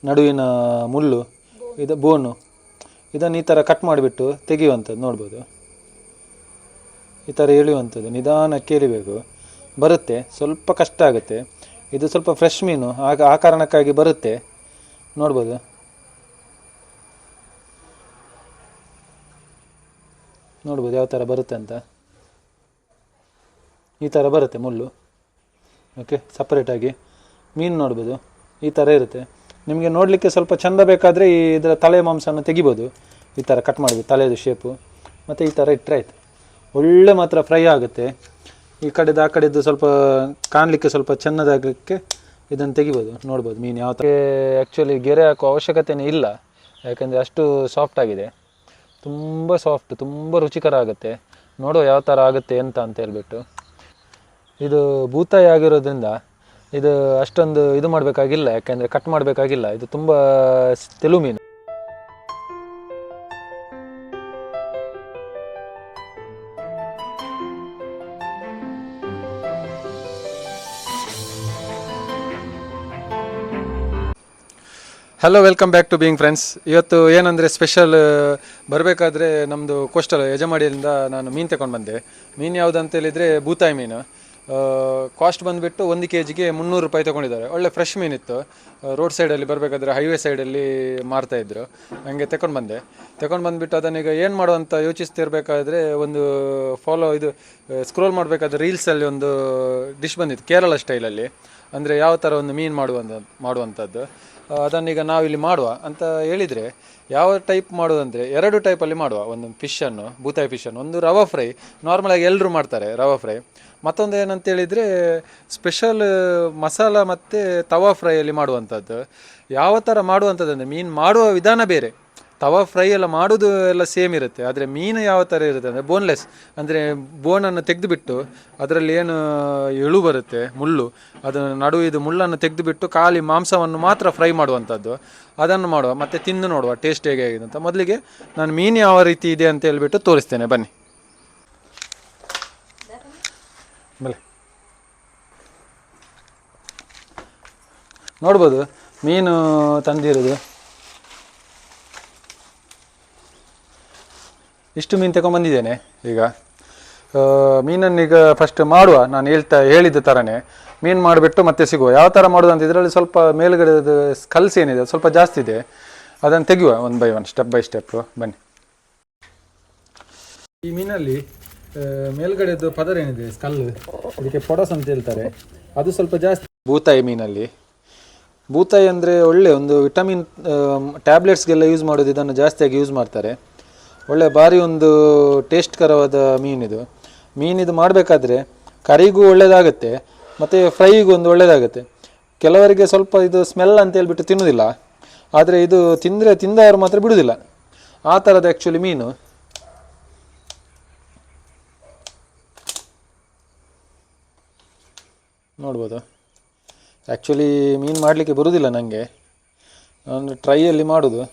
ನಡುವಿನ ಮುಳ್ಳು ಇದು ಬೋನು, ಇದನ್ನು ಈ ಥರ ಕಟ್ ಮಾಡಿಬಿಟ್ಟು ತೆಗೆಯುವಂಥದ್ದು ನೋಡ್ಬೋದು. ಈ ಥರ ಎಳೆಯುವಂಥದ್ದು, ನಿಧಾನಕ್ಕೆ ಎಳಿಬೇಕು. ಬರುತ್ತೆ, ಸ್ವಲ್ಪ ಕಷ್ಟ ಆಗುತ್ತೆ. ಇದು ಸ್ವಲ್ಪ ಫ್ರೆಶ್ ಮೀನು, ಆಗ ಆ ಕಾರಣಕ್ಕಾಗಿ ಬರುತ್ತೆ. ನೋಡ್ಬೋದು, ನೋಡ್ಬೋದು ಯಾವ ಥರ ಬರುತ್ತೆ ಅಂತ. ಈ ಥರ ಬರುತ್ತೆ ಮುಳ್ಳು. ಓಕೆ, ಸಪ್ರೇಟಾಗಿ ಮೀನು ನೋಡ್ಬೋದು, ಈ ಥರ ಇರುತ್ತೆ. ನಿಮಗೆ ನೋಡಲಿಕ್ಕೆ ಸ್ವಲ್ಪ ಚೆಂದ ಬೇಕಾದರೆ ಇದರ ತಲೆ ಮಾಂಸನ ತೆಗಿಬೋದು. ಈ ಥರ ಕಟ್ ಮಾಡಿಬಿಟ್ಟು ತಲೆದು ಶೇಪು, ಮತ್ತು ಈ ಥರ ಇಟ್ಟರೆ ಆಯಿತು. ಒಳ್ಳೆ ಮಾತ್ರ ಫ್ರೈ ಆಗುತ್ತೆ. ಈ ಕಡೆದು ಆ ಕಡೆದು ಸ್ವಲ್ಪ ಕಾಣಲಿಕ್ಕೆ ಸ್ವಲ್ಪ ಚೆನ್ನದಾಗಲಿಕ್ಕೆ ಇದನ್ನು ತೆಗಿಬೋದು. ನೋಡ್ಬೋದು ಮೀನು ಯಾವ ಥರ. ಆ್ಯಕ್ಚುಲಿ ಗೆರೆ ಹಾಕೋ ಅವಶ್ಯಕತೆಯೇ ಇಲ್ಲ, ಯಾಕೆಂದರೆ ಅಷ್ಟು ಸಾಫ್ಟ್ ಆಗಿದೆ. ತುಂಬ ಸಾಫ್ಟ್, ತುಂಬ ರುಚಿಕರ ಆಗುತ್ತೆ. ನೋಡುವ ಯಾವ ಥರ ಆಗುತ್ತೆ ಅಂತ ಹೇಳ್ಬಿಟ್ಟು. ಇದು ಬೂತಾಯಿ ಆಗಿರೋದ್ರಿಂದ ಇದು ಅಷ್ಟೊಂದು ಇದು ಮಾಡಬೇಕಾಗಿಲ್ಲ, ಯಾಕೆಂದರೆ ಕಟ್ ಮಾಡಬೇಕಾಗಿಲ್ಲ. ಇದು ತುಂಬ ತೆಳು ಮೀನು. Hello, welcome back to being friends. ಇವತ್ತು ಏನಂದರೆ ಸ್ಪೆಷಲ್, ಬರಬೇಕಾದ್ರೆ ನಮ್ಮದು ಕೋಸ್ಟಲ್ ಯಜಮಾಡಿಯಿಂದ ನಾನು ಮೀನು ತಗೊಂಡು ಬಂದೆ. ಮೀನು ಯಾವುದಂತೇಳಿದರೆ ಬೂತಾಯಿ ಮೀನು. ಕಾಸ್ಟ್ ಬಂದುಬಿಟ್ಟು 1 kg 300 ರೂಪಾಯಿ ತೊಗೊಂಡಿದ್ದಾರೆ. ಒಳ್ಳೆ ಫ್ರೆಶ್ ಮೀನಿತ್ತು. ರೋಡ್ ಸೈಡಲ್ಲಿ ಬರಬೇಕಾದ್ರೆ ಹೈವೇ ಸೈಡಲ್ಲಿ ಮಾರ್ತಾಯಿದ್ರು. ನನಗೆ ತಗೊಂಡು ಬಂದುಬಿಟ್ಟು ಅದನ್ನೀಗ ಏನು ಮಾಡುವಂತ ಯೋಚಿಸ್ತಿರ್ಬೇಕಾದ್ರೆ ಒಂದು ಸ್ಕ್ರೋಲ್ ಮಾಡಬೇಕಾದ್ರೆ ರೀಲ್ಸಲ್ಲಿ ಒಂದು ಡಿಶ್ ಬಂದಿತ್ತು ಕೇರಳ ಸ್ಟೈಲಲ್ಲಿ. ಅಂದರೆ ಯಾವ ಥರ ಒಂದು ಮೀನು ಮಾಡುವಂಥದ್ದು. ಅದನ್ನೀಗ ನಾವಿಲ್ಲಿ ಮಾಡುವ ಅಂತ ಹೇಳಿದರೆ ಯಾವ ಟೈಪ್ ಮಾಡೋದಂದರೆ 2 ಟೈಪಲ್ಲಿ ಮಾಡುವ. ಒಂದು ಫಿಶನ್ನು, ಬೂತಾಯಿ ಫಿಶನ್ನು, ಒಂದು ರವಾ ಫ್ರೈ, ನಾರ್ಮಲಾಗಿ ಎಲ್ಲರೂ ಮಾಡ್ತಾರೆ ರವಾ ಫ್ರೈ. ಮತ್ತೊಂದು ಏನಂತೇಳಿದರೆ ಸ್ಪೆಷಲ್ ಮಸಾಲ ಮತ್ತು ತವಾ ಫ್ರೈಯಲ್ಲಿ ಮಾಡುವಂಥದ್ದು. ಯಾವ ಥರ ಮಾಡುವಂಥದ್ದು ಅಂದರೆ ಮೀನು ಮಾಡುವ ವಿಧಾನ ಬೇರೆ. ತವಾ ಫ್ರೈ ಎಲ್ಲ ಮಾಡೋದು ಎಲ್ಲ ಸೇಮ್ ಇರುತ್ತೆ, ಆದರೆ ಮೀನು ಯಾವ ಥರ ಇರುತ್ತೆ ಅಂದರೆ ಬೋನ್ಲೆಸ್, ಅಂದರೆ ಬೋನನ್ನು ತೆಗೆದುಬಿಟ್ಟು ಅದರಲ್ಲಿ ಏನು ಎಳು ಬರುತ್ತೆ ಮುಳ್ಳು, ಅದು ಇದು ಮುಳ್ಳನ್ನು ತೆಗೆದುಬಿಟ್ಟು ಖಾಲಿ ಮಾಂಸವನ್ನು ಮಾತ್ರ ಫ್ರೈ ಮಾಡುವಂಥದ್ದು. ಅದನ್ನು ಮಾಡುವ, ಮತ್ತು ತಿಂದು ನೋಡುವ ಟೇಸ್ಟ್ ಹೇಗೆ ಆಗಿದೆ ಅಂತ. ಮೊದಲಿಗೆ ನಾನು ಮೀನು ಯಾವ ರೀತಿ ಇದೆ ಅಂತ ಹೇಳ್ಬಿಟ್ಟು ತೋರಿಸ್ತೇನೆ, ಬನ್ನಿ. ಬಲೆ ನೋಡ್ಬೋದು ಮೀನು ತಂದಿರೋದು. ಇಷ್ಟು ಮೀನು ತಗೊಂಡ್ಬಂದಿದ್ದೇನೆ. ಈಗ ಮೀನನ್ನೀಗ ಫಸ್ಟ್ ಮಾಡುವ, ನಾನು ಹೇಳಿದ್ದ ಥರನೇ ಮೀನು ಮಾಡಿಬಿಟ್ಟು ಮತ್ತೆ ಸಿಗುವ. ಯಾವ ಥರ ಮಾಡೋದು ಅಂತ, ಇದರಲ್ಲಿ ಸ್ವಲ್ಪ ಮೇಲುಗಡೆದು ಸ್ಕಲ್ಸ್ ಏನಿದೆ ಸ್ವಲ್ಪ ಜಾಸ್ತಿ ಇದೆ, ಅದನ್ನು ತೆಗೆಯುವ 1 by 1 ಸ್ಟೆಪ್ ಬೈ ಸ್ಟೆಪ್. ಬನ್ನಿ. ಈ ಮೀನಲ್ಲಿ ಮೇಲ್ಗಡೆದು ಪದರ ಏನಿದೆ ಸ್ಕಲ್, ಇದಕ್ಕೆ ಪೊಡಸ್ ಅಂತ ಹೇಳ್ತಾರೆ, ಅದು ಸ್ವಲ್ಪ ಜಾಸ್ತಿ. ಬೂತಾಯಿ ಮೀನಲ್ಲಿ, ಬೂತಾಯಿ ಅಂದರೆ ಒಳ್ಳೆ ಒಂದು ವಿಟಮಿನ್ ಟ್ಯಾಬ್ಲೆಟ್ಸ್ಗೆಲ್ಲ ಯೂಸ್ ಮಾಡೋದು, ಇದನ್ನು ಜಾಸ್ತಿಯಾಗಿ ಯೂಸ್ ಮಾಡ್ತಾರೆ. ಒಳ್ಳೆ ಭಾರಿ ಒಂದು ಟೇಸ್ಟ್ಕರವಾದ ಮೀನಿದು. ಮೀನಿದು ಮಾಡಬೇಕಾದ್ರೆ ಕರಿಗೂ ಒಳ್ಳೆಯದಾಗುತ್ತೆ, ಮತ್ತು ಫ್ರೈಗೂ ಒಂದು ಒಳ್ಳೆಯದಾಗುತ್ತೆ. ಕೆಲವರಿಗೆ ಸ್ವಲ್ಪ ಇದು ಸ್ಮೆಲ್ ಅಂತ ಹೇಳ್ಬಿಟ್ಟು ತಿನ್ನೋದಿಲ್ಲ, ಆದರೆ ಇದು ತಿಂದವರು ಮಾತ್ರ ಬಿಡೋದಿಲ್ಲ. ಆ ಥರದ ಆ್ಯಕ್ಚುಲಿ ಮೀನು. ನೋಡ್ಬೋದು. ಆ್ಯಕ್ಚುಲಿ ಮೀನು ಮಾಡಲಿಕ್ಕೆ ಬರೋದಿಲ್ಲ ನನಗೆ, ನಾನು ಟ್ರೈಯಲ್ಲಿ ಮಾಡೋದು.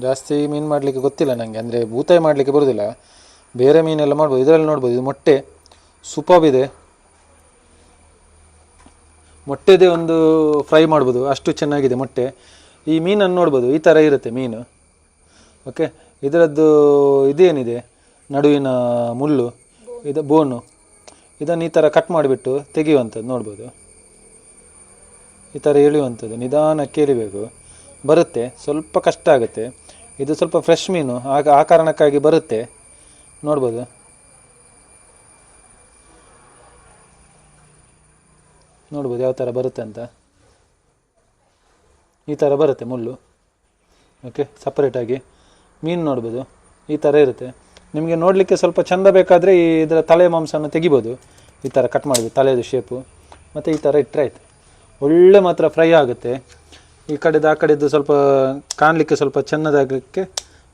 ಜಾಸ್ತಿ ಮೀನು ಮಾಡಲಿಕ್ಕೆ ಗೊತ್ತಿಲ್ಲ ನನಗೆ, ಅಂದರೆ ಬೂತಾಯಿ ಮಾಡಲಿಕ್ಕೆ ಬರೋದಿಲ್ಲ. ಬೇರೆ ಮೀನೆಲ್ಲ ಮಾಡ್ಬೋದು. ಇದರಲ್ಲಿ ನೋಡ್ಬೋದು, ಇದು ಮೊಟ್ಟೆ ಸೂಪರ್ಬಿದೆ. ಮೊಟ್ಟೆದೇ ಒಂದು ಫ್ರೈ ಮಾಡ್ಬೋದು, ಅಷ್ಟು ಚೆನ್ನಾಗಿದೆ ಮೊಟ್ಟೆ. ಈ ಮೀನನ್ನು ನೋಡ್ಬೋದು, ಈ ಥರ ಇರುತ್ತೆ ಮೀನು. ಓಕೆ, ಇದರದ್ದು ಇದೇನಿದೆ ನಡುವಿನ ಮುಳ್ಳು, ಇದು ಬೋನು, ಇದನ್ನು ಈ ಥರ ಕಟ್ ಮಾಡಿಬಿಟ್ಟು ತೆಗೆಯುವಂಥದ್ದು. ನೋಡ್ಬೋದು, ಈ ಥರ ಎಳೆಯುವಂಥದ್ದು, ನಿಧಾನಕ್ಕೆ ಎಳಿಬೇಕು. ಬರುತ್ತೆ, ಸ್ವಲ್ಪ ಕಷ್ಟ ಆಗುತ್ತೆ. ಇದು ಸ್ವಲ್ಪ ಫ್ರೆಶ್ ಮೀನು, ಆಗ ಆ ಕಾರಣಕ್ಕಾಗಿ ಬರುತ್ತೆ. ನೋಡ್ಬೋದು, ನೋಡ್ಬೋದು ಯಾವ ಥರ ಬರುತ್ತೆ ಅಂತ. ಈ ಥರ ಬರುತ್ತೆ ಮುಳ್ಳು. ಓಕೆ, ಸಪ್ರೇಟಾಗಿ ಮೀನು ನೋಡ್ಬೋದು, ಈ ಥರ ಇರುತ್ತೆ. ನಿಮಗೆ ನೋಡಲಿಕ್ಕೆ ಸ್ವಲ್ಪ ಚೆಂದ ಬೇಕಾದರೆ ಇದರ ತಲೆ ಮಾಂಸನ ತೆಗಿಬೋದು. ಈ ಥರ ಕಟ್ ಮಾಡಿಬಿಟ್ಟು ತಲೆದು ಶೇಪು, ಮತ್ತು ಈ ಥರ ಇಟ್ಟರೆ ಆಯಿತು. ಒಳ್ಳೆ ಮಾತ್ರ ಫ್ರೈ ಆಗುತ್ತೆ. ಈ ಕಡೆದು ಆ ಕಡೆದು ಸ್ವಲ್ಪ ಕಾಣಲಿಕ್ಕೆ ಸ್ವಲ್ಪ ಚೆನ್ನದಾಗಲಿಕ್ಕೆ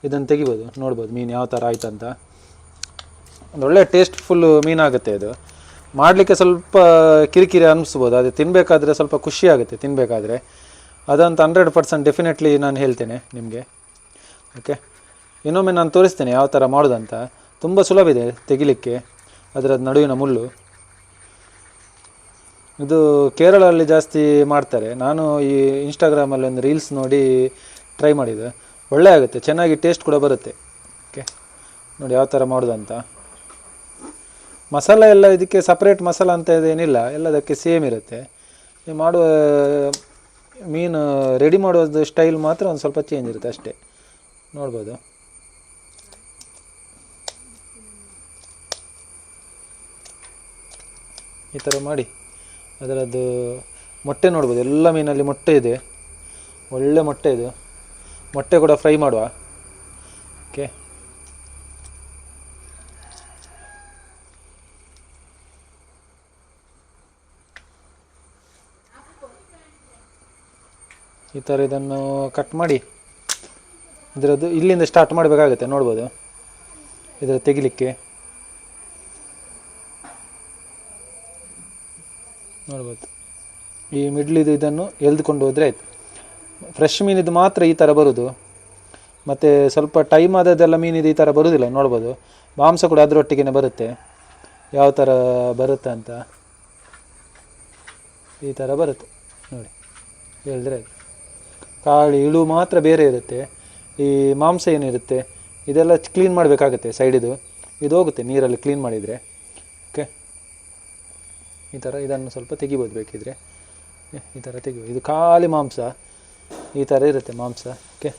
ಇದನ್ನು ತೆಗಿಬೋದು. ನೋಡ್ಬೋದು ಮೀನು ಯಾವ ಥರ ಆಯ್ತಂತ. ಒಂದು ಒಳ್ಳೆ ಟೇಸ್ಟ್ಫುಲ್ ಮೀನಾಗುತ್ತೆ ಇದು. ಮಾಡಲಿಕ್ಕೆ ಸ್ವಲ್ಪ ಕಿರಿಕಿರಿ ಅನ್ನಿಸ್ಬೋದು, ಅದು ತಿನ್ನಬೇಕಾದ್ರೆ ಸ್ವಲ್ಪ ಖುಷಿ ಆಗುತ್ತೆ ತಿನ್ನಬೇಕಾದ್ರೆ. ಅದಂತ 100% ಡೆಫಿನೆಟ್ಲಿ ನಾನು ಹೇಳ್ತೇನೆ ನಿಮಗೆ. ಓಕೆ, ಇನ್ನೊಮ್ಮೆ ನಾನು ತೋರಿಸ್ತೇನೆ ಯಾವ ಥರ ಮಾಡೋದಂತ. ತುಂಬ ಸುಲಭ ಇದೆ ತೆಗಿಲಿಕ್ಕೆ ಅದರ ನಡುವಿನ ಮುಳ್ಳು. ಇದು ಕೇರಳದಲ್ಲಿ ಜಾಸ್ತಿ ಮಾಡ್ತಾರೆ. ನಾನು ಈ ಇನ್ಸ್ಟಾಗ್ರಾಮಲ್ಲಿ ಒಂದು ರೀಲ್ಸ್ ನೋಡಿ ಟ್ರೈ ಮಾಡಿದೆ. ಒಳ್ಳೆ ಆಗುತ್ತೆ, ಚೆನ್ನಾಗಿ ಟೇಸ್ಟ್ ಕೂಡ ಬರುತ್ತೆ. ಓಕೆ, ನೋಡಿ ಯಾವ ಥರ ಮಾಡೋದಂತ. ಮಸಾಲ ಎಲ್ಲ ಇದಕ್ಕೆ ಸಪ್ರೇಟ್ ಮಸಾಲ ಅಂತ ಇದೇನಿಲ್ಲ, ಎಲ್ಲದಕ್ಕೆ ಸೇಮ್ ಇರುತ್ತೆ. ಮಾಡುವ ಮೀನು ರೆಡಿ ಮಾಡೋದು ಸ್ಟೈಲ್ ಮಾತ್ರ ಒಂದು ಸ್ವಲ್ಪ ಚೇಂಜ್ ಇರುತ್ತೆ ಅಷ್ಟೇ. ನೋಡ್ಬೋದು. ಈ ಥರ ಮಾಡಿ ಅದರದ್ದು ಮೊಟ್ಟೆ ನೋಡ್ಬೋದು. ಎಲ್ಲ ಮೀನಲ್ಲಿ ಮೊಟ್ಟೆ ಇದೆ, ಒಳ್ಳೆ ಮೊಟ್ಟೆ ಇದು. ಮೊಟ್ಟೆ ಕೂಡ ಫ್ರೈ ಮಾಡುವ. ಓಕೆ, ಈ ಥರ ಇದನ್ನು ಕಟ್ ಮಾಡಿ ಇದರದ್ದು ಇಲ್ಲಿಂದ ಸ್ಟಾರ್ಟ್ ಮಾಡಬೇಕಾಗುತ್ತೆ. ನೋಡ್ಬೋದು ಇದರ ತೆಗಿಲಿಕ್ಕೆ. ನೋಡ್ಬೋದು ಈ ಮಿಡ್ಲಿದು ಇದನ್ನು ಎಳೆದುಕೊಂಡು ಹೋದರೆ ಆಯಿತು. ಫ್ರೆಶ್ ಮೀನಿದು ಮಾತ್ರ ಈ ಥರ ಬರೋದು, ಮತ್ತು ಸ್ವಲ್ಪ ಟೈಮ್ ಆದದ್ದೆಲ್ಲ ಮೀನಿದು ಈ ಥರ ಬರೋದಿಲ್ಲ. ನೋಡ್ಬೋದು ಮಾಂಸ ಕೂಡ ಅದರೊಟ್ಟಿಗೆ ಬರುತ್ತೆ. ಯಾವ ಥರ ಬರುತ್ತೆ ಅಂತ ಈ ಥರ ಬರುತ್ತೆ ನೋಡಿ, ಹೇಳಿದ್ರೆ ಆಯಿತು. ಕಾಳು ಇಳು ಮಾತ್ರ ಬೇರೆ ಇರುತ್ತೆ. ಈ ಮಾಂಸ ಏನಿರುತ್ತೆ ಇದೆಲ್ಲ ಕ್ಲೀನ್ ಮಾಡಬೇಕಾಗುತ್ತೆ. ಸೈಡಿದು ಇದು ಹೋಗುತ್ತೆ ನೀರಲ್ಲಿ ಕ್ಲೀನ್ ಮಾಡಿದರೆ. ಓಕೆ, ಈ ಥರ ಇದನ್ನು ಸ್ವಲ್ಪ ತೆಗಿಬೋದು ಬೇಕಿದ್ರೆ. ಈ ಥರ ತೆಗಿಬೋದು. ಇದು ಖಾಲಿ ಮಾಂಸ ಈ ಥರ ಇರುತ್ತೆ ಮಾಂಸ. ಓಕೆ,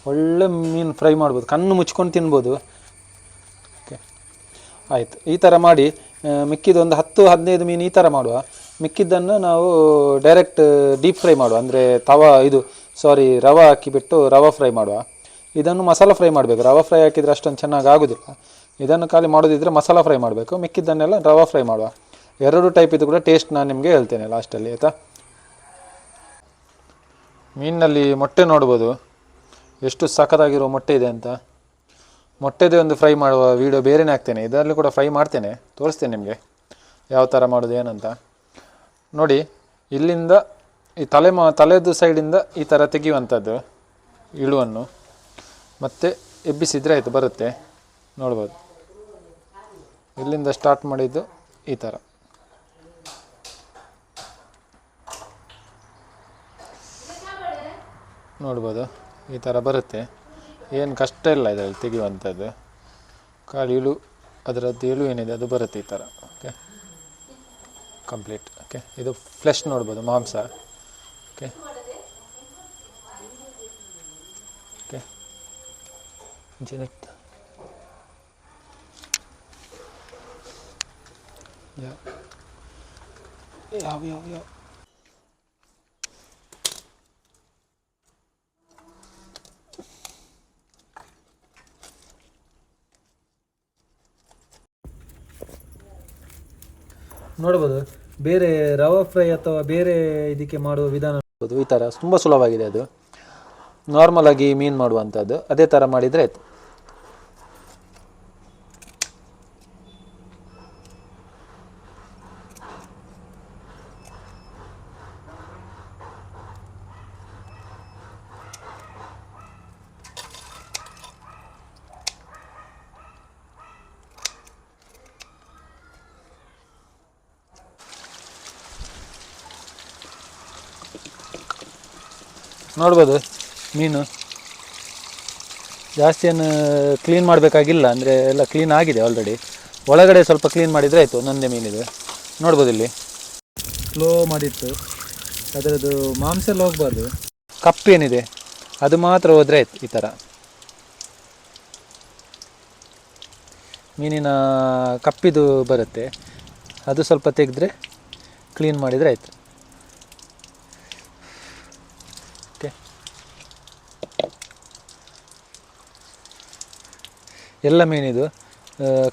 ಒಳ್ಳೆ ಮೀನು ಫ್ರೈ ಮಾಡ್ಬೋದು, ಕಣ್ಣು ಮುಚ್ಕೊಂಡು ತಿನ್ಬೋದು. ಓಕೆ, ಆಯಿತು. ಈ ಥರ ಮಾಡಿ ಮಿಕ್ಕಿದ್ದು ಒಂದು 10-15 ಮೀನು ಈ ಥರ ಮಾಡುವ. ಮಿಕ್ಕಿದ್ದನ್ನು ನಾವು ಡೈರೆಕ್ಟ್ ಡೀಪ್ ಫ್ರೈ ಮಾಡುವ, ಅಂದರೆ ರವೆ ಹಾಕಿಬಿಟ್ಟು ರವೆ ಫ್ರೈ ಮಾಡುವ. ಇದನ್ನು ಮಸಾಲ ಫ್ರೈ ಮಾಡಬೇಕು. ರವೆ ಫ್ರೈ ಹಾಕಿದರೆ ಅಷ್ಟೊಂದು ಚೆನ್ನಾಗಿ ಆಗೋದಿಲ್ಲ. ಇದನ್ನು ಖಾಲಿ ಮಾಡೋದಿದ್ದರೆ ಮಸಾಲ ಫ್ರೈ ಮಾಡಬೇಕು. ಮಿಕ್ಕಿದ್ದನ್ನೆಲ್ಲ ರವೆ ಫ್ರೈ ಮಾಡುವ. ಎರಡು ಟೈಪ್ ಇದು ಕೂಡ ಟೇಸ್ಟ್ ನಾನು ನಿಮಗೆ ಹೇಳ್ತೇನೆ ಲಾಸ್ಟಲ್ಲಿ, ಆಯಿತಾ. ಮೀನಿನಲ್ಲಿ ಮೊಟ್ಟೆ ನೋಡ್ಬೋದು ಎಷ್ಟು ಸಖತ್ತಾಗಿರೋ ಮೊಟ್ಟೆ ಇದೆ ಅಂತ. ಮೊಟ್ಟೆದೇ ಒಂದು ಫ್ರೈ ಮಾಡುವ ವೀಡಿಯೋ ಬೇರೆನೇ ಹಾಕ್ತೇನೆ. ಇದರಲ್ಲಿ ಕೂಡ ಫ್ರೈ ಮಾಡ್ತೇನೆ, ತೋರಿಸ್ತೇನೆ ನಿಮಗೆ ಯಾವ ಥರ ಮಾಡೋದು ಏನಂತ. ನೋಡಿ, ಇಲ್ಲಿಂದ ಈ ತಲೆದು ಸೈಡಿಂದ ಈ ಥರ ತೆಗೆಯುವಂಥದ್ದು ಇಳುವನ್ನು, ಮತ್ತು ಎಬ್ಬಿಸಿದರೆ ಆಯಿತು, ಬರುತ್ತೆ. ನೋಡ್ಬೋದು ಇಲ್ಲಿಂದ ಸ್ಟಾರ್ಟ್ ಮಾಡಿದ್ದು ಈ ಥರ. ನೋಡ್ಬೋದು ಈ ಥರ ಬರುತ್ತೆ. ಏನು ಕಷ್ಟ ಇಲ್ಲ ಇದರಲ್ಲಿ ತೆಗೆಯುವಂಥದ್ದು. ಕಾಲು ಇಳು ಅದರದ್ದು ಇಳು ಏನಿದೆ ಅದು ಬರುತ್ತೆ ಈ ಥರ. Okay, complete. ಓಕೆ, ಇದು ಫ್ಲೆಶ್ ನೋಡ್ಬೋದು, ಮಾಂಸ. ಓಕೆ ಓಕೆ ಯಾವ ನೋಡ್ಬೋದು. ಬೇರೆ ರವಾ ಫ್ರೈ ಅಥವಾ ಬೇರೆ ಇದಕ್ಕೆ ಮಾಡುವ ವಿಧಾನ ನೋಡ್ಬೋದು. ಈ ಥರ ತುಂಬ ಸುಲಭವಾಗಿದೆ. ಅದು ನಾರ್ಮಲ್ ಆಗಿ ಮೀನು ಮಾಡುವಂಥದ್ದು, ಅದೇ ಥರ ಮಾಡಿದರೆ ಆಯಿತು. ನೋಡ್ಬೋದು ಮೀನು ಜಾಸ್ತಿಯನ್ನು ಕ್ಲೀನ್ ಮಾಡಬೇಕಾಗಿಲ್ಲ, ಅಂದರೆ ಎಲ್ಲ ಕ್ಲೀನ್ ಆಗಿದೆ ಆಲ್ರೆಡಿ. ಒಳಗಡೆ ಸ್ವಲ್ಪ ಕ್ಲೀನ್ ಮಾಡಿದರೆ ಆಯಿತು. ನಂದೇ ಮೀನಿದೆ ನೋಡ್ಬೋದು. ಇಲ್ಲಿ ಸ್ಲೋ ಮಾಡಿಟ್ಟು ಅದರದ್ದು ಮಾಂಸ ಎಲ್ಲ ಹೋಗಬಾರ್ದು, ಕಪ್ಪೇನಿದೆ ಅದು ಮಾತ್ರ ಹೋದರೆ ಆಯಿತು. ಈ ಥರ ಮೀನಿನ ಕಪ್ಪಿದು ಬರುತ್ತೆ, ಅದು ಸ್ವಲ್ಪ ತೆಗೆದ್ರೆ ಕ್ಲೀನ್ ಮಾಡಿದರೆ ಆಯಿತು. ಓಕೆ, ಎಲ್ಲ ಮೀನಿದು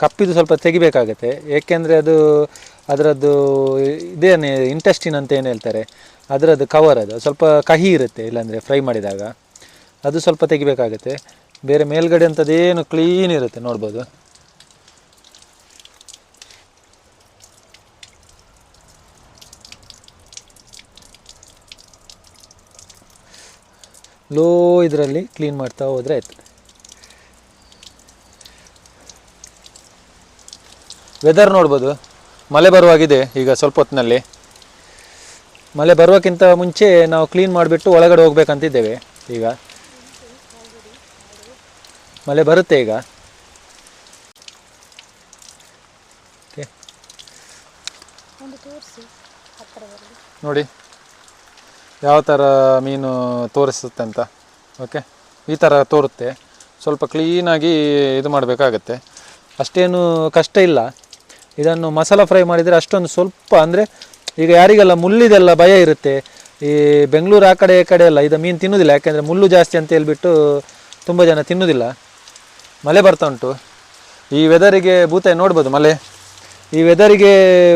ಕಪ್ಪಿದು ಸ್ವಲ್ಪ ತೆಗಿಬೇಕಾಗತ್ತೆ. ಏಕೆಂದರೆ ಅದು ಅದರದ್ದು ಇದೇನೇ ಇಂಟೆಸ್ಟಿನ್ ಅಂತ ಏನು ಹೇಳ್ತಾರೆ, ಅದರದ್ದು ಕವರ್ ಅದು ಸ್ವಲ್ಪ ಕಹಿ ಇರುತ್ತೆ, ಇಲ್ಲಾಂದರೆ ಫ್ರೈ ಮಾಡಿದಾಗ ಅದು ಸ್ವಲ್ಪ ತೆಗಿಬೇಕಾಗತ್ತೆ. ಬೇರೆ ಮೇಲ್ಗಡೆ ಅಂಥದ್ದೇನು ಕ್ಲೀನ್ ಇರುತ್ತೆ. ನೋಡ್ಬೋದು ಲೋ ಇದರಲ್ಲಿ ಕ್ಲೀನ್ ಮಾಡ್ತಾ ಹೋದರೆ ಆಯ್ತು. ವೆದರ್ ನೋಡ್ಬೋದು, ಮಳೆ ಬರುವಾಗಿದೆ ಈಗ ಸ್ವಲ್ಪ ಹೊತ್ತಿನಲ್ಲಿ. ಮಳೆ ಬರುವಕ್ಕಿಂತ ಮುಂಚೆ ನಾವು ಕ್ಲೀನ್ ಮಾಡಿಬಿಟ್ಟು ಒಳಗಡೆ ಹೋಗ್ಬೇಕಂತಿದ್ದೇವೆ. ಈಗ ಮಳೆ ಬರುತ್ತೆ ಈಗ. ನೋಡಿ ಯಾವ ಥರ ಮೀನು ತೋರಿಸುತ್ತೆ ಅಂತ. ಓಕೆ, ಈ ಥರ ತೋರುತ್ತೆ. ಸ್ವಲ್ಪ ಕ್ಲೀನಾಗಿ ಇದು ಮಾಡಬೇಕಾಗತ್ತೆ, ಅಷ್ಟೇನು ಕಷ್ಟ ಇಲ್ಲ. ಇದನ್ನು ಮಸಾಲ ಫ್ರೈ ಮಾಡಿದರೆ ಅಷ್ಟೊಂದು ಸ್ವಲ್ಪ, ಅಂದರೆ ಈಗ ಯಾರಿಗೆಲ್ಲ ಮುಳ್ಳಿದೆಲ್ಲ ಭಯ ಇರುತ್ತೆ, ಈ ಬೆಂಗಳೂರು ಆ ಕಡೆ ಈ ಕಡೆ ಎಲ್ಲ ಇದು ಮೀನು ತಿನ್ನೋದಿಲ್ಲ, ಯಾಕೆಂದರೆ ಮುಳ್ಳು ಜಾಸ್ತಿ ಅಂತ ಹೇಳ್ಬಿಟ್ಟು ತುಂಬ ಜನ ತಿನ್ನೋದಿಲ್ಲ. ಮಳೆ ಬರ್ತಾ ಉಂಟು, ಈ ವೆದರಿಗೆ ಬೂತಾಯಿ ನೋಡ್ಬೋದು. ಮಳೆ ಈ ವೆದರಿಗೆ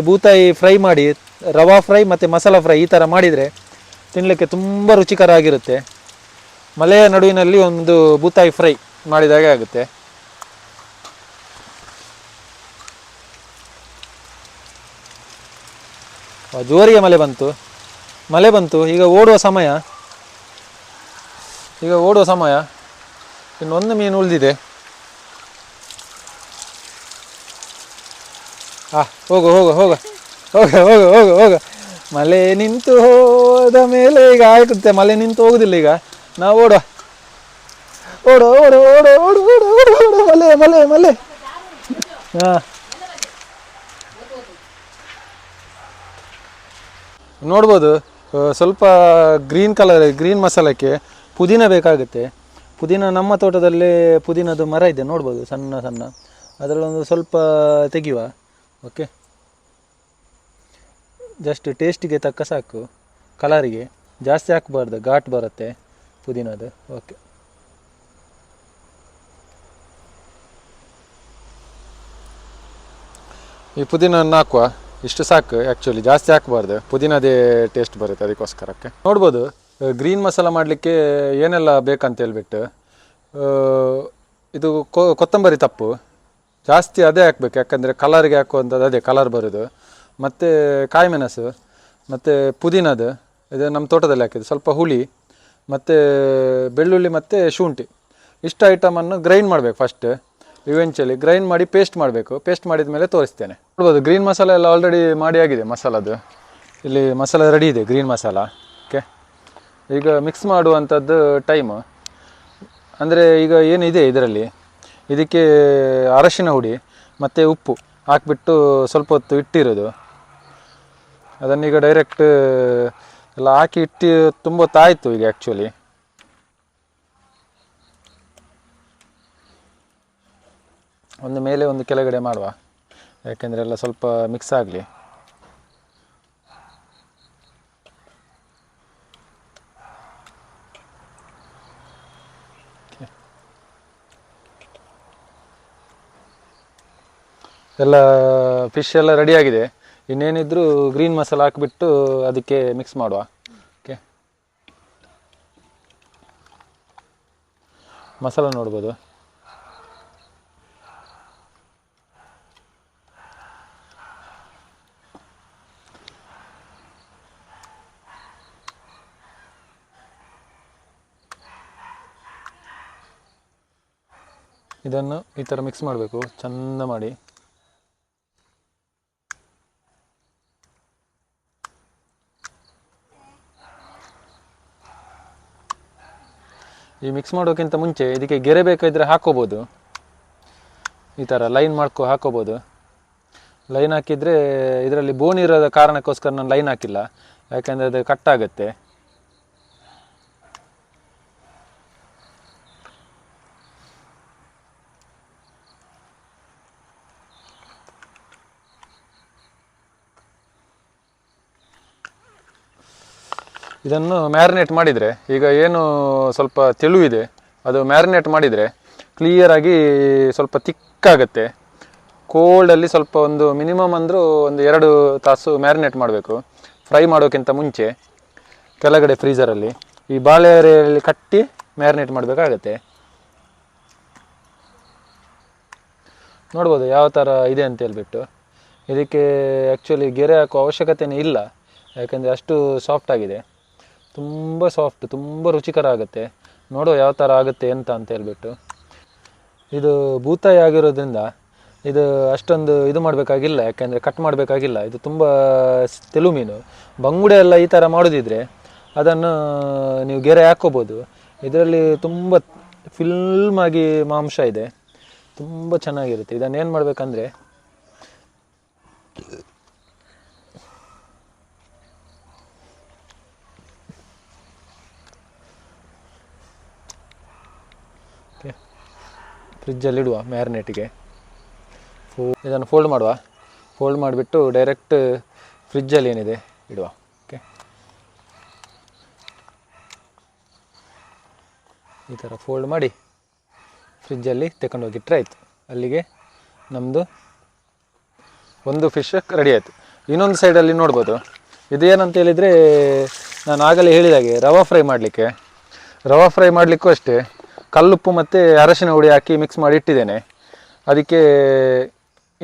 ಬೂತಾಯಿ ಫ್ರೈ ಮಾಡಿ, ರವಾ ಫ್ರೈ ಮತ್ತು ಮಸಾಲ ಫ್ರೈ ಈ ಥರ ಮಾಡಿದರೆ ತಿನ್ನಲಿಕ್ಕೆ ತುಂಬ ರುಚಿಕರ ಆಗಿರುತ್ತೆ. ಮಳೆಯ ನಡುವಿನಲ್ಲಿ ಒಂದು ಬೂತಾಯಿ ಫ್ರೈ ಮಾಡಿದಾಗೆ ಆಗುತ್ತೆ. ಜೋರಿಗೆ ಮಳೆ ಬಂತು. ಈಗ ಓಡುವ ಸಮಯ. ಇನ್ನೊಂದು ಮೀನು ಉಳಿದಿದೆ. ಹೋಗ. ಮಳೆ ನಿಂತು ಹೋದ ಮೇಲೆ ಈಗ ಆಗುತ್ತೆ. ಮಳೆ ನಿಂತು ಹೋಗುದಿಲ್ಲ, ಈಗ ನಾವು ಓಡುವ. ಮಳೆ. ಹಾಂ, ನೋಡ್ಬೋದು. ಸ್ವಲ್ಪ ಗ್ರೀನ್ ಮಸಾಲಕ್ಕೆ ಪುದೀನ ಬೇಕಾಗುತ್ತೆ. ಪುದೀನ ನಮ್ಮ ತೋಟದಲ್ಲೇ ಪುದೀನದು ಮರ ಇದೆ, ನೋಡ್ಬೋದು, ಸಣ್ಣ ಅದರಲ್ಲೊಂದು ಸ್ವಲ್ಪ ತೆಗೆಯುವ. ಓಕೆ, ಜಸ್ಟ್ ಟೇಸ್ಟಿಗೆ ತಕ್ಕ ಸಾಕು, ಕಲರಿಗೆ ಜಾಸ್ತಿ ಹಾಕಬಾರ್ದು, ಘಾಟ್ ಬರುತ್ತೆ ಪುದೀನದು. ಓಕೆ, ಈ ಪುದೀನನ್ನು ಹಾಕುವ. ಇಷ್ಟು ಸಾಕು, ಆ್ಯಕ್ಚುಲಿ ಜಾಸ್ತಿ ಹಾಕಬಾರ್ದು, ಪುದೀನದೇ ಟೇಸ್ಟ್ ಬರುತ್ತೆ, ಅದಕ್ಕೋಸ್ಕರಕ್ಕೆ. ನೋಡ್ಬೋದು ಗ್ರೀನ್ ಮಸಾಲ ಮಾಡಲಿಕ್ಕೆ ಏನೆಲ್ಲ ಬೇಕಂತ ಹೇಳ್ಬಿಟ್ಟು. ಇದು ಕೊತ್ತಂಬರಿ ತಪ್ಪು ಜಾಸ್ತಿ ಅದೇ ಹಾಕ್ಬೇಕು, ಯಾಕಂದರೆ ಕಲರ್ಗೆ ಹಾಕುವಂಥದ್ದು ಅದೇ ಕಲರ್ ಬರೋದು. ಮತ್ತು ಕಾಯಿ ಮೆಣಸು, ಮತ್ತು ಪುದೀನದು, ಇದು ನಮ್ಮ ತೋಟದಲ್ಲಿ ಹಾಕಿದ್ದು. ಸ್ವಲ್ಪ ಹುಳಿ, ಮತ್ತು ಬೆಳ್ಳುಳ್ಳಿ ಮತ್ತು ಶುಂಠಿ. ಇಷ್ಟು ಐಟಮನ್ನು ಗ್ರೈಂಡ್ ಮಾಡಬೇಕು ಫಸ್ಟ್. ಇವೆಂಚುಲಿ ಗ್ರೈಂಡ್ ಮಾಡಿ ಪೇಸ್ಟ್ ಮಾಡಬೇಕು. ಪೇಸ್ಟ್ ಮಾಡಿದ ಮೇಲೆ ತೋರಿಸ್ತೇನೆ. ನೋಡ್ಬೋದು ಗ್ರೀನ್ ಮಸಾಲ ಎಲ್ಲ ಆಲ್ರೆಡಿ ಮಾಡಿ ಆಗಿದೆ. ಮಸಾಲದು ಇಲ್ಲಿ ಮಸಾಲ ರೆಡಿ ಇದೆ, ಗ್ರೀನ್ ಮಸಾಲ. ಓಕೆ, ಈಗ ಮಿಕ್ಸ್ ಮಾಡುವಂಥದ್ದು ಟೈಮು. ಅಂದರೆ ಈಗ ಏನಿದೆ ಇದರಲ್ಲಿ, ಇದಕ್ಕೆ ಅರಶಿನ ಹುಡಿ ಮತ್ತು ಉಪ್ಪು ಹಾಕ್ಬಿಟ್ಟು ಸ್ವಲ್ಪ ಹೊತ್ತು ಇಟ್ಟಿರೋದು. ಅದನ್ನೀಗ ಡೈರೆಕ್ಟ್ ಎಲ್ಲ ಹಾಕಿ ತುಂಬ ಹೊತ್ತಾಯಿತು ಈಗ ಆ್ಯಕ್ಚುಲಿ. ಒಂದು ಮೇಲೆ ಒಂದು ಕೆಳಗಡೆ ಮಾಡುವ, ಯಾಕೆಂದರೆ ಎಲ್ಲ ಸ್ವಲ್ಪ ಮಿಕ್ಸ್ ಆಗಲಿ. ಎಲ್ಲ ಫಿಶ್ ಎಲ್ಲ ರೆಡಿಯಾಗಿದೆ. ಇನ್ನೇನಿದ್ರು ಗ್ರೀನ್ ಮಸಾಲ ಹಾಕಿಬಿಟ್ಟು ಅದಕ್ಕೆ ಮಿಕ್ಸ್ ಮಾಡುವ. ಓಕೆ, ಮಸಾಲ ನೋಡ್ಬೋದು. ಇದನ್ನು ಈ ಥರ ಮಿಕ್ಸ್ ಮಾಡಬೇಕು ಚೆಂದ ಮಾಡಿ. ಈ ಮಿಕ್ಸ್ ಮಾಡೋಕ್ಕಿಂತ ಮುಂಚೆ ಇದಕ್ಕೆ ಗೆರೆ ಬೇಕಾದರೆ ಹಾಕೋಬೋದು, ಈ ಥರ ಲೈನ್ ಹಾಕೋಬೋದು. ಲೈನ್ ಹಾಕಿದರೆ ಇದರಲ್ಲಿ ಬೋನ್ ಇರೋದ ಕಾರಣಕ್ಕೋಸ್ಕರ ನಾನು ಲೈನ್ ಹಾಕಿಲ್ಲ, ಯಾಕೆಂದರೆ ಅದು ಕಟ್ಟಾಗುತ್ತೆ. ಇದನ್ನು ಮ್ಯಾರಿನೇಟ್ ಮಾಡಿದರೆ, ಈಗ ಏನು ಸ್ವಲ್ಪ ತೆಳುವಿದೆ ಅದು ಮ್ಯಾರಿನೇಟ್ ಮಾಡಿದರೆ ಕ್ಲಿಯರಾಗಿ ಸ್ವಲ್ಪ ತಿಕ್ಕಾಗುತ್ತೆ. ಕೋಲ್ಡಲ್ಲಿ ಸ್ವಲ್ಪ ಒಂದು ಮಿನಿಮಮ್ ಅಂದರೂ ಒಂದು 2 ತಾಸು ಮ್ಯಾರಿನೇಟ್ ಮಾಡಬೇಕು. ಫ್ರೈ ಮಾಡೋಕ್ಕಿಂತ ಮುಂಚೆ ಕೆಳಗಡೆ ಫ್ರೀಝರಲ್ಲಿ ಈ ಬಾಳೆ ಎಲೆಯಲ್ಲಿ ಕಟ್ಟಿ ಮ್ಯಾರಿನೇಟ್ ಮಾಡಬೇಕಾಗತ್ತೆ. ನೋಡ್ಬೋದು ಯಾವ ಥರ ಇದೆ ಅಂತ ಹೇಳ್ಬಿಟ್ಟು. ಇದಕ್ಕೆ ಆ್ಯಕ್ಚುಲಿ ಗೆರೆ ಹಾಕೋ ಅವಶ್ಯಕತೆಯೇ ಇಲ್ಲ, ಯಾಕೆಂದರೆ ಅಷ್ಟು ಸಾಫ್ಟ್ ಆಗಿದೆ. ತುಂಬ ಸಾಫ್ಟ್, ತುಂಬ ರುಚಿಕರ ಆಗುತ್ತೆ. ನೋಡುವ ಯಾವ ಥರ ಆಗುತ್ತೆ ಅಂತ ಹೇಳ್ಬಿಟ್ಟು. ಇದು ಬೂತಾಯಿ ಆಗಿರೋದ್ರಿಂದ ಇದು ಅಷ್ಟೊಂದು ಇದು ಮಾಡಬೇಕಾಗಿಲ್ಲ, ಯಾಕೆಂದರೆ ಕಟ್ ಮಾಡಬೇಕಾಗಿಲ್ಲ. ಇದು ತುಂಬ ತೆಳು ಮೀನು. ಬಂಗುಡೆ ಎಲ್ಲ ಈ ಥರ ಮಾಡೋದಿದ್ರೆ ಅದನ್ನು ನೀವು ಗೆರೆ ಹಾಕ್ಕೋಬೋದು. ಇದರಲ್ಲಿ ತುಂಬ ಫಿಲ್ಮ್ ಆಗಿ ಮಾಂಸ ಇದೆ, ತುಂಬ ಚೆನ್ನಾಗಿರುತ್ತೆ. ಇದನ್ನು ಏನು ಮಾಡಬೇಕಂದ್ರೆ ಫ್ರಿಜ್ಜಲ್ಲಿ ಇಡುವ ಮ್ಯಾರಿನೇಟಿಗೆ. ಇದನ್ನು ಫೋಲ್ಡ್ ಮಾಡುವ. ಫೋಲ್ಡ್ ಮಾಡಿಬಿಟ್ಟು ಡೈರೆಕ್ಟ್ ಫ್ರಿಜ್ಜಲ್ಲಿ ಏನಿದೆ ಇಡುವ. ಓಕೆ, ಈ ಥರ ಫೋಲ್ಡ್ ಮಾಡಿ ಫ್ರಿಜ್ಜಲ್ಲಿ ತಗೊಂಡೋಗಿಟ್ರೆ ಆಯಿತು. ಅಲ್ಲಿಗೆ ನಮ್ಮದು ಒಂದು ಫಿಶ್ ರೆಡಿ ಆಯಿತು. ಇನ್ನೊಂದು ಸೈಡಲ್ಲಿ ನೋಡ್ಬೋದು, ಇದೇನಂತ ಹೇಳಿದರೆ ನಾನು ಆಗಲೇ ಹೇಳಿದಾಗೆ ರವಾ ಫ್ರೈ ಮಾಡಲಿಕ್ಕೂ ಅಷ್ಟೇ ಕಲ್ಲುಪ್ಪು ಮತ್ತು ಅರಶಿನ ಹುಡಿ ಹಾಕಿ ಮಿಕ್ಸ್ ಮಾಡಿ ಇಟ್ಟಿದ್ದೇನೆ.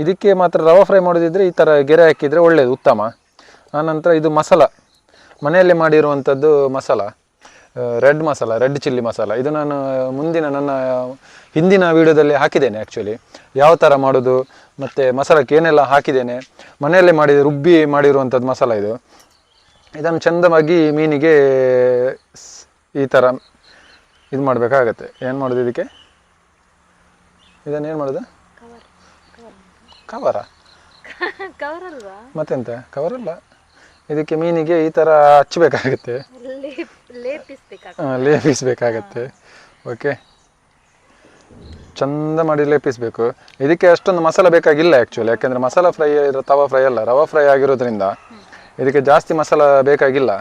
ಇದಕ್ಕೆ ಮಾತ್ರ ರವಾ ಫ್ರೈ ಮಾಡೋದಿದ್ದರೆ ಈ ಥರ ಗೆರೆ ಹಾಕಿದರೆ ಒಳ್ಳೆಯದು, ಉತ್ತಮ. ಆನಂತರ ಇದು ಮಸಾಲ, ಮನೆಯಲ್ಲೇ ಮಾಡಿರುವಂಥದ್ದು ಮಸಾಲ, ರೆಡ್ ಚಿಲ್ಲಿ ಮಸಾಲ. ಇದು ನಾನು ನನ್ನ ಹಿಂದಿನ ವೀಡಿಯೋದಲ್ಲಿ ಹಾಕಿದ್ದೇನೆ. ಆ್ಯಕ್ಚುಲಿ ಯಾವ ಥರ ಮಾಡೋದು ಮತ್ತು ಮಸಾಲಕ್ಕೆ ಏನೆಲ್ಲ ಹಾಕಿದ್ದೇನೆ, ಮನೆಯಲ್ಲೇ ರುಬ್ಬಿ ಮಾಡಿರುವಂಥದ್ದು ಮಸಾಲ ಇದು. ಇದನ್ನು ಚೆಂದವಾಗಿ ಮೀನಿಗೆ ಈ ಥರ ಇದು ಮಾಡಬೇಕಾಗತ್ತೆ. ಏನು ಮಾಡೋದು ಇದಕ್ಕೆ? ಇದನ್ನು ಏನು ಮಾಡೋದು? ಕವರ ಮತ್ತೆಂತ ಕವರಲ್ಲ, ಇದಕ್ಕೆ ಮೀನಿಗೆ ಈ ಥರ ಹಚ್ಚಬೇಕಾಗತ್ತೆ, ಲೇಪಿಸಬೇಕಾಗತ್ತೆ. ಓಕೆ, ಚಂದ ಮಾಡಿ ಲೇಪಿಸಬೇಕು. ಇದಕ್ಕೆ ಅಷ್ಟೊಂದು ಮಸಾಲ ಬೇಕಾಗಿಲ್ಲ ಆ್ಯಕ್ಚುಲಿ, ಯಾಕೆಂದರೆ ಮಸಾಲ ಫ್ರೈ ತವಾ ಫ್ರೈ ಅಲ್ಲ, ರವಾ ಫ್ರೈ ಆಗಿರೋದ್ರಿಂದ ಇದಕ್ಕೆ ಜಾಸ್ತಿ ಮಸಾಲ ಬೇಕಾಗಿಲ್ಲ.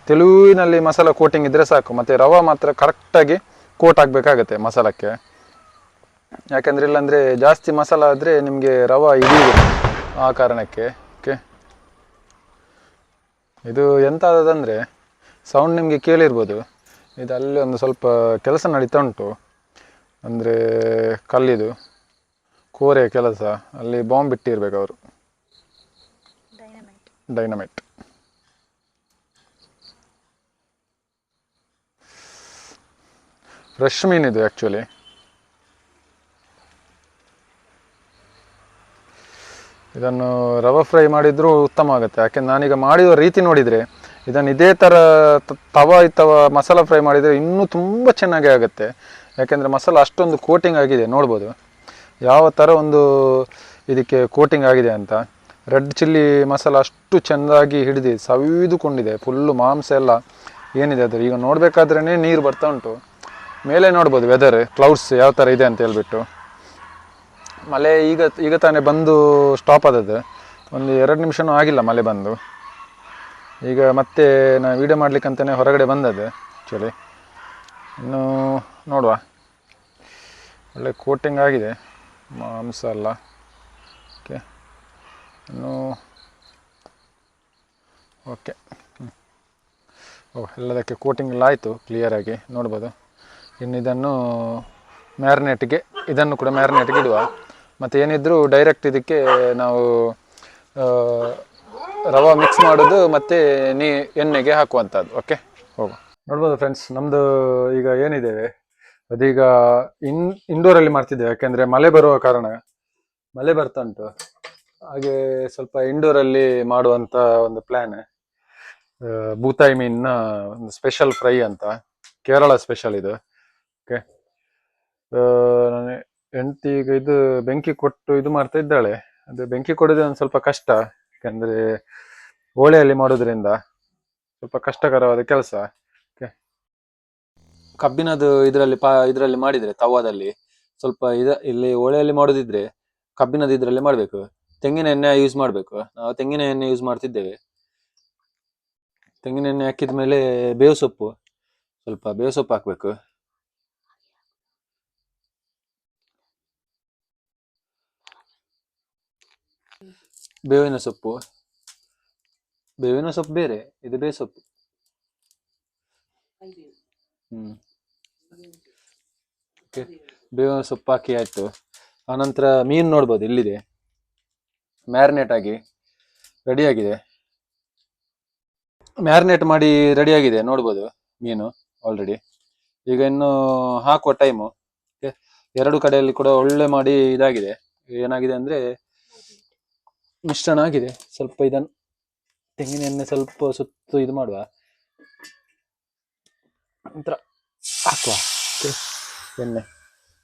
ತೆಲುವಿನಲ್ಲಿ ಮಸಾಲ ಕೋಟಿಂಗ್ ಇದ್ದರೆ ಸಾಕು. ಮತ್ತು ರವಾ ಮಾತ್ರ ಕರೆಕ್ಟಾಗಿ ಕೋಟ್ ಆಗಬೇಕಾಗತ್ತೆ ಮಸಾಲಕ್ಕೆ, ಯಾಕಂದರೆ ಇಲ್ಲಾಂದರೆ ಜಾಸ್ತಿ ಮಸಾಲ ಆದರೆ ನಿಮಗೆ ರವಾ ಹಿಡಿಯುತ್ತೆ, ಆ ಕಾರಣಕ್ಕೆ. ಓಕೆ, ಇದು ಎಂತ ಆದದಂದರೆ ಸೌಂಡ್ ನಿಮಗೆ ಕೇಳಿರ್ಬೋದು. ಇದು ಅಲ್ಲಿ ಒಂದು ಸ್ವಲ್ಪ ಕೆಲಸ ನಡೀತಾ ಉಂಟು, ಅಂದರೆ ಕಲ್ಲಿದು ಕೋರೆ ಕೆಲಸ. ಅಲ್ಲಿ ಬಾಂಬ್ ಬಿಟ್ಟಿರ್ಬೇಕು ಅವರು, ಡೈನಮೈಟ್. Fresh ಮೀನಿದು actually. ಇದನ್ನು ರವಾ ಫ್ರೈ ಮಾಡಿದರೂ ಉತ್ತಮ ಆಗುತ್ತೆ, ಯಾಕೆಂದ್ರೆ ನಾನೀಗ ಮಾಡಿರುವ ರೀತಿ ನೋಡಿದರೆ ಇದನ್ನು ಇದೇ ಥರ ತವಾ ಮಸಾಲ ಫ್ರೈ ಮಾಡಿದರೆ ಇನ್ನೂ ತುಂಬ ಚೆನ್ನಾಗಿ ಆಗುತ್ತೆ. ಯಾಕೆಂದರೆ ಮಸಾಲ ಅಷ್ಟೊಂದು ಕೋಟಿಂಗ್ ಆಗಿದೆ, ನೋಡ್ಬೋದು ಯಾವ ಥರ ಒಂದು ಇದಕ್ಕೆ ಕೋಟಿಂಗ್ ಆಗಿದೆ ಅಂತ. ರೆಡ್ ಚಿಲ್ಲಿ ಮಸಾಲ ಅಷ್ಟು ಚೆಂದಾಗಿ ಹಿಡಿದು ಸವಿದುಕೊಂಡಿದೆ, ಫುಲ್ಲು ಮಾಂಸ ಎಲ್ಲ ಏನಿದೆ ಅದು ಈಗ ನೋಡಬೇಕಾದ್ರೇ ನೀರು ಬರ್ತಾ ಉಂಟು. ಮೇಲೆ ನೋಡ್ಬೋದು ವೆದರ್, ಕ್ಲೌಡ್ಸ್ ಯಾವ ಥರ ಇದೆ ಅಂತ ಹೇಳ್ಬಿಟ್ಟು. ಮಳೆ ಈಗ ತಾನೇ ಬಂದು ಸ್ಟಾಪ್ ಆದದ್ದು, ಒಂದು 2 ನಿಮಿಷನೂ ಆಗಿಲ್ಲ ಮಳೆ ಬಂದು. ಈಗ ಮತ್ತೆ ನಾನು ವೀಡಿಯೋ ಮಾಡಲಿಕ್ಕಂತಲೇ ಹೊರಗಡೆ ಬಂದದ್ದು ಆ್ಯಕ್ಚುಲಿ. ಇನ್ನು ನೋಡುವ, ಒಳ್ಳೆ ಕೋಟಿಂಗ್ ಆಗಿದೆ ಮಾಂಸ ಎಲ್ಲ. ಓಕೆ, ಇನ್ನು ಓಕೆ, ಎಲ್ಲದಕ್ಕೆ ಕೋಟಿಂಗ್ ಎಲ್ಲ ಆಯಿತು ಕ್ಲಿಯರಾಗಿ ನೋಡ್ಬೋದು. ಇನ್ನು ಇದನ್ನು ಇದನ್ನು ಕೂಡ ಮ್ಯಾರಿನೇಟ್ಗೆ ಇಡುವ. ಮತ್ತು ಏನಿದ್ರು ಡೈರೆಕ್ಟ್ ಇದಕ್ಕೆ ನಾವು ರವಾ ಮಿಕ್ಸ್ ಮಾಡೋದು ಮತ್ತು ಎಣ್ಣೆಗೆ ಹಾಕುವಂಥದ್ದು. ಓಕೆ, ಹೋಗು. ನೋಡ್ಬೋದು ಫ್ರೆಂಡ್ಸ್, ನಮ್ಮದು ಈಗ ಏನಿದ್ದೇವೆ ಅದೀಗ ಇಂಡೋರಲ್ಲಿ ಮಾಡ್ತಿದ್ದೇವೆ, ಯಾಕೆಂದರೆ ಮಳೆ ಬರುವ ಕಾರಣ. ಮಳೆ ಬರ್ತಾ ಉಂಟು, ಹಾಗೆ ಸ್ವಲ್ಪ ಇಂಡೋರಲ್ಲಿ ಮಾಡುವಂಥ ಒಂದು ಪ್ಲ್ಯಾನ್. ಬೂತಾಯಿ ಮೀನಿನ ಒಂದು ಸ್ಪೆಷಲ್ ಫ್ರೈ ಅಂತ, ಕೇರಳ ಸ್ಪೆಷಲ್ ಇದು. ಓಕೆ, ನಾನು ಹೆಂಡತಿ ಈಗ ಇದು ಬೆಂಕಿ ಕೊಟ್ಟು ಇದು ಮಾಡ್ತಾ ಇದ್ದಾಳೆ. ಅದು ಬೆಂಕಿ ಕೊಡೋದು ಒಂದು ಸ್ವಲ್ಪ ಕಷ್ಟ, ಯಾಕಂದರೆ ಓಳೆಯಲ್ಲಿ ಮಾಡೋದ್ರಿಂದ ಸ್ವಲ್ಪ ಕಷ್ಟಕರವಾದ ಕೆಲಸ. ಓಕೆ, ಕಬ್ಬಿನದು ಇದರಲ್ಲಿ ಮಾಡಿದರೆ ತವಾದಲ್ಲಿ ಸ್ವಲ್ಪ ಇಲ್ಲಿ ಓಳೆಯಲ್ಲಿ ಮಾಡೋದಿದ್ರೆ ಕಬ್ಬಿನದು ಇದರಲ್ಲಿ ಮಾಡಬೇಕು. ತೆಂಗಿನ ಎಣ್ಣೆ ಯೂಸ್ ಮಾಡಬೇಕು. ನಾವು ತೆಂಗಿನ ಎಣ್ಣೆ ಯೂಸ್ ಮಾಡ್ತಿದ್ದೇವೆ. ತೆಂಗಿನ ಎಣ್ಣೆ ಹಾಕಿದ ಮೇಲೆ ಸ್ವಲ್ಪ ಬೇವು ಸೊಪ್ಪು ಹಾಕಬೇಕು. ಬೇವಿನ ಸೊಪ್ಪು ಬೇರೆ, ಇದು ಬೇವು ಸೊಪ್ಪು. ಓಕೆ, ಬೇವಿನ ಸೊಪ್ಪು ಹಾಕಿ ಆಯಿತು. ಆನಂತರ ಮೀನು ನೋಡ್ಬೋದು, ಇಲ್ಲಿದೆ ಮ್ಯಾರಿನೇಟ್ ಆಗಿ ರೆಡಿಯಾಗಿದೆ. ಮ್ಯಾರಿನೇಟ್ ಮಾಡಿ ರೆಡಿಯಾಗಿದೆ ನೋಡ್ಬೋದು ಮೀನು ಆಲ್ರೆಡಿ. ಈಗ ಇನ್ನು ಹಾಕುವ ಟೈಮು. ಎರಡು ಕಡೆಯಲ್ಲಿ ಕೂಡ ಒಳ್ಳೆ ಮಾಡಿ ಇದಾಗಿದೆ. ಏನಾಗಿದೆ ಅಂದ್ರೆ ಮಿಶ್ರಣ ಆಗಿದೆ. ಸ್ವಲ್ಪ ಇದನ್ನು ತೆಂಗಿನ ಎಣ್ಣೆ ಸ್ವಲ್ಪ ಸುತ್ತು ಇದು ಮಾಡುವ, ನಂತರ ಹಾಕುವ ಎಣ್ಣೆ.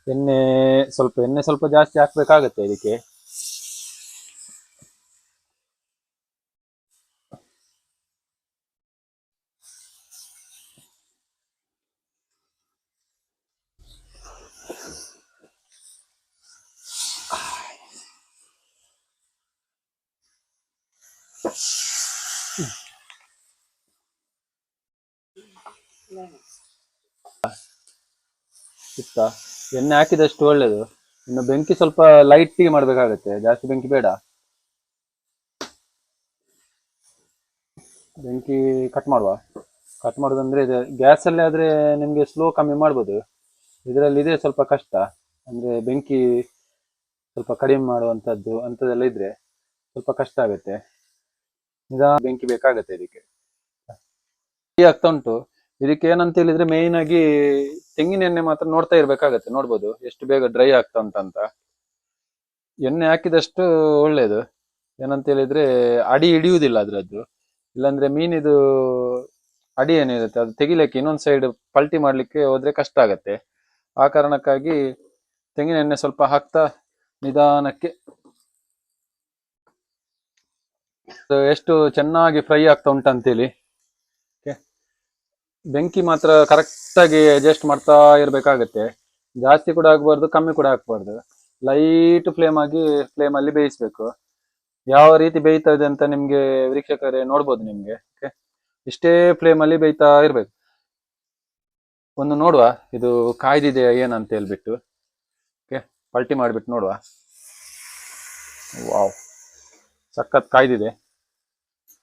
ಎಣ್ಣೆ ಸ್ವಲ್ಪ ಜಾಸ್ತಿ ಹಾಕ್ಬೇಕಾಗತ್ತೆ ಇದಕ್ಕೆ. ಇಷ್ಟ ಎಣ್ಣೆ ಹಾಕಿದಷ್ಟು ಒಳ್ಳೇದು. ಇನ್ನು ಬೆಂಕಿ ಸ್ವಲ್ಪ ಲೈಟಿಗೆ ಮಾಡ್ಬೇಕಾಗತ್ತೆ, ಜಾಸ್ತಿ ಬೆಂಕಿ ಬೇಡ. ಬೆಂಕಿ ಕಟ್ ಮಾಡುವ. ಕಟ್ ಮಾಡೋದಂದ್ರೆ ಇದು ಗ್ಯಾಸಲ್ಲಿ ಆದ್ರೆ ನಿಮ್ಗೆ ಸ್ಲೋ ಕಮ್ಮಿ ಮಾಡ್ಬೋದು. ಇದರಲ್ಲಿ ಇದೆ ಸ್ವಲ್ಪ ಕಷ್ಟ, ಅಂದ್ರೆ ಬೆಂಕಿ ಸ್ವಲ್ಪ ಕಡಿಮೆ ಮಾಡುವಂಥದ್ದು ಅಂಥದ್ದೆಲ್ಲ ಇದ್ರೆ ಸ್ವಲ್ಪ ಕಷ್ಟ ಆಗುತ್ತೆ. ನಿಧಾನ ಬೆಂಕಿ ಬೇಕಾಗತ್ತೆ ಇದಕ್ಕೆ. ಆಗ್ತಾ ಉಂಟು. ಇದಕ್ಕೆ ಏನಂತ ಹೇಳಿದ್ರೆ ಮೇಯ್ನ್ ಆಗಿ ತೆಂಗಿನ ಎಣ್ಣೆ ಮಾತ್ರ ನೋಡ್ತಾ ಇರ್ಬೇಕಾಗತ್ತೆ. ನೋಡ್ಬೋದು ಎಷ್ಟು ಬೇಗ ಡ್ರೈ ಆಗ್ತಾ ಉಂಟಂತ. ಎಣ್ಣೆ ಹಾಕಿದಷ್ಟು ಒಳ್ಳೇದು. ಏನಂತ ಹೇಳಿದ್ರೆ ಅಡಿ ಹಿಡಿಯುವುದಿಲ್ಲ ಅದ್ರದ್ದು. ಇಲ್ಲಾಂದ್ರೆ ಮೀನಿದು ಅಡಿ ಏನಿರುತ್ತೆ ಅದು ತೆಗಿಲಿಕ್ಕೆ ಇನ್ನೊಂದು ಸೈಡ್ ಪಲ್ಟಿ ಮಾಡ್ಲಿಕ್ಕೆ ಹೋದ್ರೆ ಕಷ್ಟ ಆಗತ್ತೆ. ಆ ಕಾರಣಕ್ಕಾಗಿ ತೆಂಗಿನ ಎಣ್ಣೆ ಸ್ವಲ್ಪ ಹಾಕ್ತಾ ನಿಧಾನಕ್ಕೆ ಎಷ್ಟು ಚೆನ್ನಾಗಿ ಫ್ರೈ ಆಗ್ತಾ ಉಂಟಂತೇಳಿ. ಬೆಂಕಿ ಮಾತ್ರ ಕರೆಕ್ಟ್ ಆಗಿ ಅಡ್ಜಸ್ಟ್ ಮಾಡ್ತಾ ಇರ್ಬೇಕಾಗತ್ತೆ. ಜಾಸ್ತಿ ಕೂಡ ಆಗ್ಬಾರ್ದು, ಕಮ್ಮಿ ಕೂಡ ಆಗ್ಬಾರ್ದು. ಲೈಟ್ ಫ್ಲೇಮ್ ಅಲ್ಲಿ ಬೇಯಿಸ್ಬೇಕು. ಯಾವ ರೀತಿ ಬೇಯ್ತಾ ಇದೆ ಅಂತ ನಿಮ್ಗೆ ವೀಕ್ಷಕರೇ ನೋಡ್ಬೋದು ನಿಮ್ಗೆ. ಇಷ್ಟೇ ಫ್ಲೇಮ್ ಅಲ್ಲಿ ಬೇಯ್ತಾ ಇರ್ಬೇಕು. ಒಂದು ನೋಡುವ ಇದು ಕಾಯ್ದಿದೆಯಾ ಏನಂತ ಹೇಳ್ಬಿಟ್ಟು. ಪಲ್ಟಿ ಮಾಡ್ಬಿಟ್ಟು ನೋಡುವ. ವಾವ್, ಸಖತ್ ಕಾಯ್ದಿದೆ.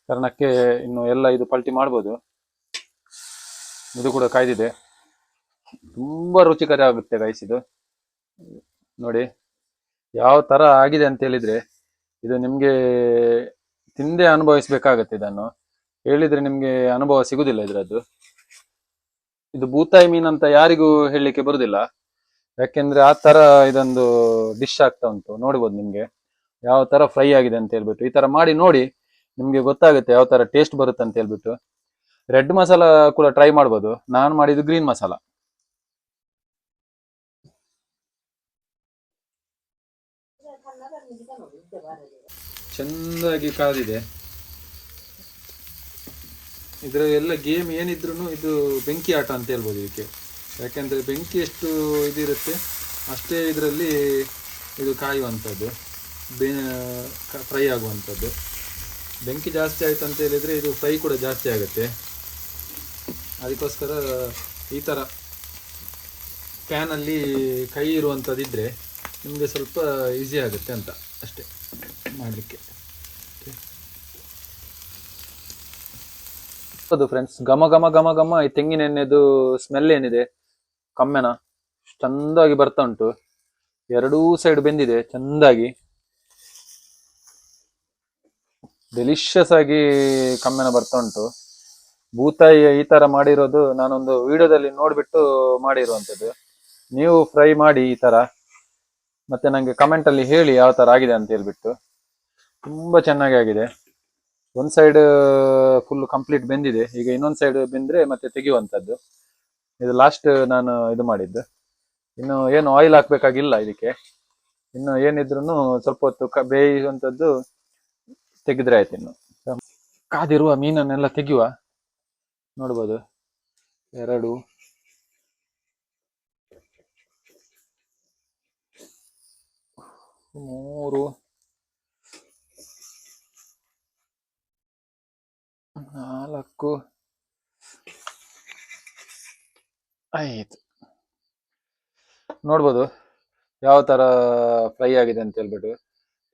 ಕಾರಣಕ್ಕೆ ಇನ್ನು ಎಲ್ಲ ಇದು ಪಲ್ಟಿ ಮಾಡ್ಬೋದು. ಇದು ಕೂಡ ಕಾಯ್ದಿದೆ. ತುಂಬಾ ರುಚಿಕರ ಆಗುತ್ತೆ ಗೈಸ್ ಇದು. ನೋಡಿ ಯಾವ ತರ ಆಗಿದೆ ಅಂತ ಹೇಳಿದ್ರೆ ಇದು ನಿಮ್ಗೆ ತಿಂದೇ ಅನುಭವಿಸ್ಬೇಕಾಗತ್ತೆ. ಇದನ್ನು ಹೇಳಿದ್ರೆ ನಿಮ್ಗೆ ಅನುಭವ ಸಿಗುದಿಲ್ಲ ಇದರದ್ದು. ಇದು ಬೂತಾಯಿ ಮೀನ್ ಅಂತ ಯಾರಿಗೂ ಹೇಳಲಿಕ್ಕೆ ಬರುದಿಲ್ಲ, ಯಾಕೆಂದ್ರೆ ಆ ತರ ಇದೊಂದು ಡಿಶ್ ಆಗ್ತಾ ಉಂಟು. ನೋಡ್ಬೋದು ನಿಮ್ಗೆ ಯಾವ ತರ ಫ್ರೈ ಆಗಿದೆ ಅಂತ ಹೇಳ್ಬಿಟ್ಟು. ಈ ತರ ಮಾಡಿ ನೋಡಿ, ನಿಮ್ಗೆ ಗೊತ್ತಾಗುತ್ತೆ ಯಾವ ತರ ಟೇಸ್ಟ್ ಬರುತ್ತೆ ಅಂತ ಹೇಳ್ಬಿಟ್ಟು. ರೆಡ್ ಮಸಾಲ ಕೂಡ ಟ್ರೈ ಮಾಡ್ಬೋದು. ನಾನು ಮಾಡಿದ್ದು ಗ್ರೀನ್ ಮಸಾಲ. ಚೆಂದಾಗಿ ಕಾದಿದೆ. ಇದರ ಎಲ್ಲ ಗೇಮ್ ಏನಿದ್ರು ಇದು ಬೆಂಕಿ ಆಟ ಅಂತ ಹೇಳ್ಬೋದು ಇದಕ್ಕೆ. ಯಾಕೆಂದ್ರೆ ಬೆಂಕಿ ಎಷ್ಟು ಇದಿರುತ್ತೆ ಅಷ್ಟೇ ಇದರಲ್ಲಿ ಇದು ಕಾಯುವಂಥದ್ದು, ಫ್ರೈ ಆಗುವಂಥದ್ದು. ಬೆಂಕಿ ಜಾಸ್ತಿ ಆಯ್ತು ಅಂತ ಹೇಳಿದ್ರೆ ಇದು ಫ್ರೈ ಕೂಡ ಜಾಸ್ತಿ ಆಗುತ್ತೆ. ಅದಕ್ಕೋಸ್ಕರ ಈ ಥರ ಪ್ಯಾನಲ್ಲಿ ಕೈ ಇರುವಂಥದ್ದಿದ್ರೆ ನಿಮಗೆ ಸ್ವಲ್ಪ ಈಸಿ ಆಗುತ್ತೆ ಅಂತ ಅಷ್ಟೇ ಮಾಡಲಿಕ್ಕೆ. ಹೌದು ಫ್ರೆಂಡ್ಸ್, ಘಮ ಘಮ ಘಮ ಘಮ ಈ ತೆಂಗಿನ ಎಣ್ಣೆದು ಸ್ಮೆಲ್ ಏನಿದೆ ಕಮ್ಮೆನ ಚಂದಾಗಿ ಬರ್ತಾ ಉಂಟು. ಎರಡೂ ಸೈಡ್ ಬೆಂದಿದೆ ಚಂದಾಗಿ, ಡೆಲಿಷಿಯಸ್ ಆಗಿ ಕಮ್ಮೆನ ಬರ್ತಾ ಉಂಟು. ಬೂತಾಯಿ ಈ ತರ ಮಾಡಿರೋದು ನಾನೊಂದು ವಿಡಿಯೋದಲ್ಲಿ ನೋಡ್ಬಿಟ್ಟು ಮಾಡಿರುವಂಥದ್ದು. ನೀವು ಫ್ರೈ ಮಾಡಿ ಈ ತರ, ಮತ್ತೆ ನಂಗೆ ಕಮೆಂಟ್ ಅಲ್ಲಿ ಹೇಳಿ ಯಾವ ತರ ಆಗಿದೆ ಅಂತ ಹೇಳ್ಬಿಟ್ಟು. ತುಂಬಾ ಚೆನ್ನಾಗಿ ಆಗಿದೆ. ಒಂದ್ ಸೈಡ್ ಫುಲ್ ಕಂಪ್ಲೀಟ್ ಬೆಂದಿದೆ. ಈಗ ಇನ್ನೊಂದ್ ಸೈಡ್ ಬೆಂದ್ರೆ ಮತ್ತೆ ತೆಗೆಯುವಂಥದ್ದು. ಇದು ಲಾಸ್ಟ್ ನಾನು ಇದು ಮಾಡಿದ್ದು. ಇನ್ನು ಏನು ಆಯಿಲ್ ಹಾಕ್ಬೇಕಾಗಿಲ್ಲ ಇದಕ್ಕೆ. ಇನ್ನು ಏನಿದ್ರು ಸ್ವಲ್ಪ ಹೊತ್ತು ಬೇಯುವಂಥದ್ದು ತೆಗೆದ್ರೆ ಆಯ್ತು. ಇನ್ನು ಕಾದಿರುವ ಮೀನನ್ನೆಲ್ಲ ತೆಗೆಯುವ. ನೋಡ್ಬೋದು 2 3 4 5. ನೋಡ್ಬೋದು ಯಾವ ತರ ಫ್ರೈ ಆಗಿದೆ ಅಂತ ಹೇಳ್ಬಿಟ್ಟು.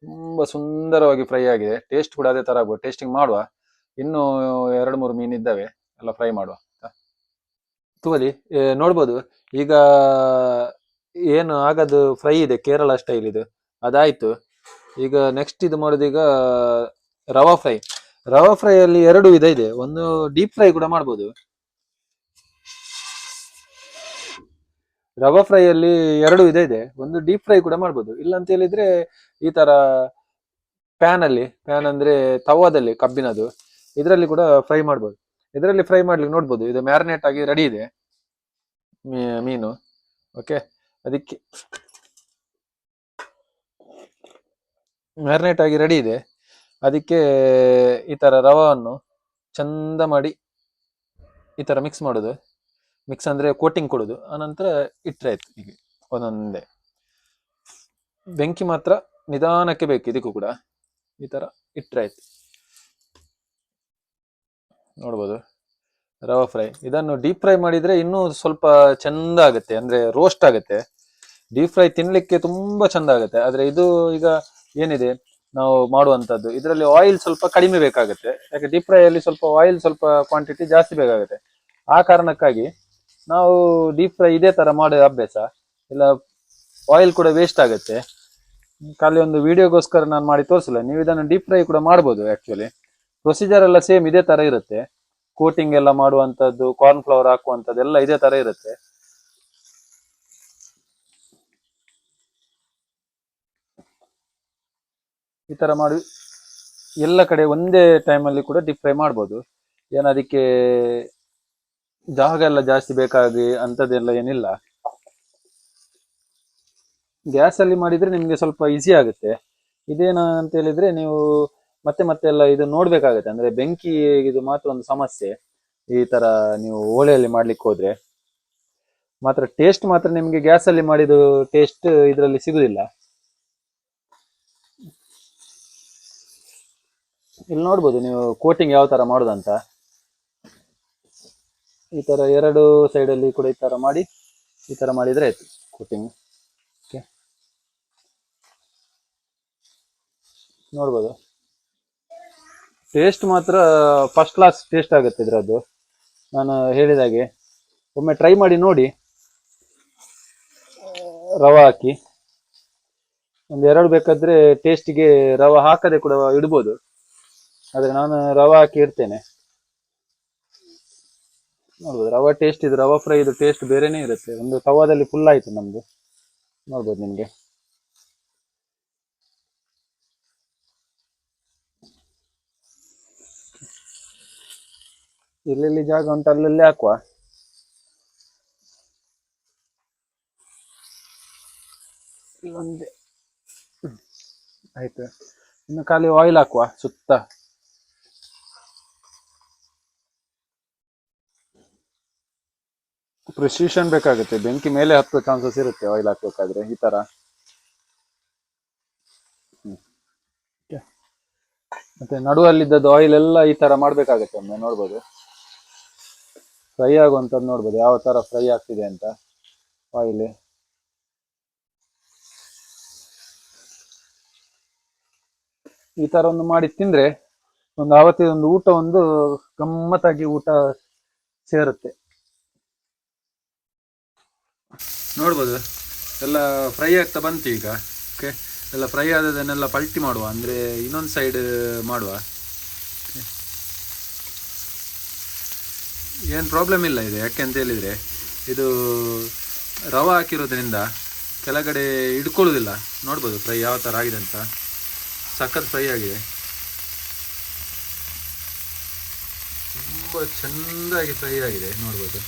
ತುಂಬಾ ಸುಂದರವಾಗಿ ಫ್ರೈ ಆಗಿದೆ. ಟೇಸ್ಟ್ ಕೂಡ ಅದೇ ತರ ಆಗ್ಬೋದು. ಟೇಸ್ಟಿಂಗ್ ಮಾಡುವ. ಇನ್ನು 2-3 ಮೀನು ಇದ್ದಾವೆ, ಎಲ್ಲ ಫ್ರೈ ಮಾಡುವ. ತುವಲಿ ನೋಡ್ಬೋದು. ಈಗ ಏನು ಆಗದು ಫ್ರೈ ಇದೆ, ಕೇರಳ ಸ್ಟೈಲ್ ಇದು ಅದಾಯ್ತು. ಈಗ ನೆಕ್ಸ್ಟ್ ಇದು ಮಾಡೋದು ಈಗ ರವಾ ಫ್ರೈ. ರವಾ ಫ್ರೈ ಅಲ್ಲಿ 2 ವಿಧ ಇದೆ. ಒಂದು ಡೀಪ್ ಫ್ರೈ ಕೂಡ ಮಾಡ್ಬೋದು. ರವಾ ಫ್ರೈಯಲ್ಲಿ ಎರಡು ಇದೆ. ಒಂದು ಡೀಪ್ ಫ್ರೈ ಕೂಡ ಮಾಡ್ಬೋದು. ಇಲ್ಲ ಅಂತ ಹೇಳಿದ್ರೆ ಈ ತರ ಪ್ಯಾನ್ ಅಂದ್ರೆ ತವಾದಲ್ಲಿ ಕಬ್ಬಿನದು, ಇದರಲ್ಲಿ ಕೂಡ ಫ್ರೈ ಮಾಡ್ಬೋದು. ಇದರಲ್ಲಿ ಫ್ರೈ ಮಾಡ್ಲಿಕ್ಕೆ ನೋಡ್ಬೋದು, ಇದು ಮ್ಯಾರಿನೇಟ್ ಆಗಿ ರೆಡಿ ಇದೆ ಮೀನು. ಓಕೆ, ಅದಕ್ಕೆ ಮ್ಯಾರಿನೇಟ್ ಆಗಿ ರೆಡಿ ಇದೆ. ಅದಕ್ಕೆ ಈ ತರ ರವಾವನ್ನು ಚಂದ ಮಾಡಿ ಈ ತರ ಮಿಕ್ಸ್ ಮಾಡೋದು. ಮಿಕ್ಸ್ ಅಂದ್ರೆ ಕೋಟಿಂಗ್ ಕೊಡೋದು. ಆನಂತರ ಇಟ್ರೆ ಆಯ್ತು. ಹೀಗೆ ಒಂದೊಂದೇ ಬೆಂಕಿ ಮಾತ್ರ ನಿಧಾನಕ್ಕೆ ಬೇಕು ಇದಕ್ಕೂ ಕೂಡ. ಈ ತರ ಇಟ್ರೆ ಆಯ್ತು. ನೋಡ್ಬೋದು ರವಾ ಫ್ರೈ. ಇದನ್ನು ಡೀಪ್ ಫ್ರೈ ಮಾಡಿದ್ರೆ ಇನ್ನೂ ಸ್ವಲ್ಪ ಚಂದ ಆಗುತ್ತೆ, ಅಂದ್ರೆ ರೋಸ್ಟ್ ಆಗುತ್ತೆ. ಡೀಪ್ ಫ್ರೈ ತಿನ್ಲಿಕ್ಕೆ ತುಂಬಾ ಚಂದ ಆಗುತ್ತೆ. ಆದ್ರೆ ಇದು ಈಗ ಏನಿದೆ ನಾವು ಮಾಡುವಂತದ್ದು, ಇದರಲ್ಲಿ ಆಯಿಲ್ ಸ್ವಲ್ಪ ಕಡಿಮೆ ಬೇಕಾಗುತ್ತೆ. ಯಾಕೆ ಡೀಪ್ ಫ್ರೈ ಅಲ್ಲಿ ಸ್ವಲ್ಪ ಆಯಿಲ್ ಸ್ವಲ್ಪ ಕ್ವಾಂಟಿಟಿ ಜಾಸ್ತಿ ಬೇಕಾಗುತ್ತೆ. ಆ ಕಾರಣಕ್ಕಾಗಿ ನಾವು ಡೀಪ್ ಫ್ರೈ ಇದೇ ತರ ಮಾಡೋ ಅಭ್ಯಾಸ. ಇಲ್ಲ ಆಯಿಲ್ ಕೂಡ ವೇಸ್ಟ್ ಆಗುತ್ತೆ. ಖಾಲಿ ಒಂದು ವಿಡಿಯೋಗೋಸ್ಕರ ನಾನು ಮಾಡಿ ತೋರಿಸಿಲ್ಲ. ನೀವು ಇದನ್ನು ಡೀಪ್ ಫ್ರೈ ಕೂಡ ಮಾಡ್ಬೋದು. ಆಕ್ಚುಲಿ ಪ್ರೊಸೀಜರ್ ಎಲ್ಲ ಸೇಮ್ ಇದೇ ತರ ಇರುತ್ತೆ. ಕೋಟಿಂಗ್ ಎಲ್ಲ ಮಾಡುವಂತದ್ದು, ಕಾರ್ನ್ ಫ್ಲವರ್ ಹಾಕುವಂತದ್ದು ಎಲ್ಲ ಇದೇ ತರ ಇರುತ್ತೆ. ಈ ತರ ಮಾಡಿ ಎಲ್ಲ ಕಡೆ ಒಂದೇ ಟೈಮಲ್ಲಿ ಕೂಡ ಡೀಪ್ ಫ್ರೈ ಮಾಡ್ಬೋದು. ಏನದಕ್ಕೆ ಜಾಗ ಎಲ್ಲ ಜಾಸ್ತಿ ಬೇಕಾಗಿ ಅಂತದೆಲ್ಲ ಏನಿಲ್ಲ. ಗ್ಯಾಸ್ ಅಲ್ಲಿ ಮಾಡಿದ್ರೆ ನಿಮ್ಗೆ ಸ್ವಲ್ಪ ಈಸಿ ಆಗುತ್ತೆ. ಇದೇನ ಅಂತ ಹೇಳಿದ್ರೆ ನೀವು ಮತ್ತೆ ಮತ್ತೆ ಎಲ್ಲ ಇದು ನೋಡ್ಬೇಕಾಗತ್ತೆ. ಅಂದ್ರೆ ಬೆಂಕಿ ಇದು ಮಾತ್ರ ಒಂದು ಸಮಸ್ಯೆ. ಈ ತರ ನೀವು ಓಳೆಯಲ್ಲಿ ಮಾಡ್ಲಿಕ್ಕೆ ಹೋದ್ರೆ ಮಾತ್ರ ಟೇಸ್ಟ್ ಮಾತ್ರ ನಿಮ್ಗೆ ಗ್ಯಾಸ್ ಅಲ್ಲಿ ಮಾಡಿದ ಟೇಸ್ಟ್ ಇದರಲ್ಲಿ ಸಿಗುದಿಲ್ಲ. ಇಲ್ಲಿ ನೋಡ್ಬೋದು ನೀವು ಕೋಟಿಂಗ್ ಯಾವ ತರ ಮಾಡುದಂತ. ಈ ತರ ಎರಡು ಸೈಡ್ ಅಲ್ಲಿ ಕೂಡ ಈ ತರ ಮಾಡಿ, ಈ ತರ ಮಾಡಿದ್ರೆ ಆಯ್ತು ಕೋಟಿಂಗ್. ಓಕೆ, ನೋಡ್ಬೋದು ಟೇಸ್ಟ್ ಮಾತ್ರ ಫಸ್ಟ್ ಕ್ಲಾಸ್ ಟೇಸ್ಟ್ ಆಗುತ್ತೆ ಇದ್ರದ್ದು. ನಾನು ಹೇಳಿದಾಗೆ ಒಮ್ಮೆ ಟ್ರೈ ಮಾಡಿ ನೋಡಿ. ರವಾ ಹಾಕಿ ಒಂದು ಎರಡು ಬೇಕಾದ್ರೆ ಟೇಸ್ಟಿಗೆ ರವಾ ಹಾಕದೆ ಕೂಡ ಇಡ್ಬೋದು. ಆದ್ರೆ ನಾನು ರವಾ ಹಾಕಿ ಇಡ್ತೇನೆ. ನೋಡ್ಬೋದು ರವಾ ಟೇಸ್ಟ್ ಇದು, ರವಾ ಫ್ರೈ ಇದು ಟೇಸ್ಟ್ ಬೇರೆನೇ ಇರುತ್ತೆ. ಒಂದು ತವಾದಲ್ಲಿ ಫುಲ್ ಆಯ್ತು ನಮ್ದು. ನೋಡ್ಬೋದು ನಿಮ್ಗೆ. ಎಲ್ಲೆಲ್ಲಿ ಜಾಗ ಉಂಟು ಅಲ್ಲಲ್ಲಿ ಹಾಕುವ. ಒಂದೇ ಆಯ್ತು. ಇನ್ನು ಖಾಲಿ ಆಯಿಲ್ ಹಾಕುವ ಸುತ್ತ. ಪ್ರಿಸಿಷನ್ ಬೇಕಾಗುತ್ತೆ, ಬೆಂಕಿ ಮೇಲೆ ಹತ್ತೋ ಚಾನ್ಸಸ್ ಇರುತ್ತೆ ಆಯಿಲ್ ಹಾಕ್ಬೇಕಾದ್ರೆ. ಈ ತರ ಮತ್ತೆ ನಡುವಲ್ಲಿದ್ದದ್ದು ಆಯಿಲ್ ಎಲ್ಲ ಈ ತರ ಮಾಡ್ಬೇಕಾಗತ್ತೆ. ಒಮ್ಮೆ ನೋಡ್ಬೋದು ಫ್ರೈ ಆಗುವಂತದ್ದು, ನೋಡ್ಬೋದು ಯಾವ ತರ ಫ್ರೈ ಆಗ್ತಿದೆ ಅಂತ ಆಯಿಲ್. ಈ ತರ ಒಂದು ಮಾಡಿ ತಿಂದ್ರೆ ಒಂದು ಆವತ್ತಿನ ಒಂದು ಊಟ ಒಂದು ಗಮ್ಮತ್ತಾಗಿ ಊಟ ಸೇರುತ್ತೆ. ನೋಡ್ಬೋದು ಎಲ್ಲ ಫ್ರೈ ಆಗ್ತಾ ಬಂತು ಈಗ. ಓಕೆ, ಎಲ್ಲ ಫ್ರೈ ಆದದನ್ನೆಲ್ಲ ಪಲ್ಟಿ ಮಾಡುವ, ಅಂದರೆ ಇನ್ನೊಂದು ಸೈಡ್ ಮಾಡುವ. ಏನು ಪ್ರಾಬ್ಲಮ್ ಇಲ್ಲ ಇದೆ. ಯಾಕೆ ಅಂತ ಹೇಳಿದರೆ ಇದು ರವೆ ಹಾಕಿರೋದ್ರಿಂದ ಕೆಳಗಡೆ ಹಿಡ್ಕೊಳ್ಳೋದಿಲ್ಲ. ನೋಡ್ಬೋದು ಫ್ರೈ ಯಾವ ಥರ ಆಗಿದೆ ಅಂತ. ಸಖತ್ ಫ್ರೈ ಆಗಿದೆ, ತುಂಬ ಚೆಂದಾಗಿ ಫ್ರೈ ಆಗಿದೆ. ನೋಡ್ಬೋದು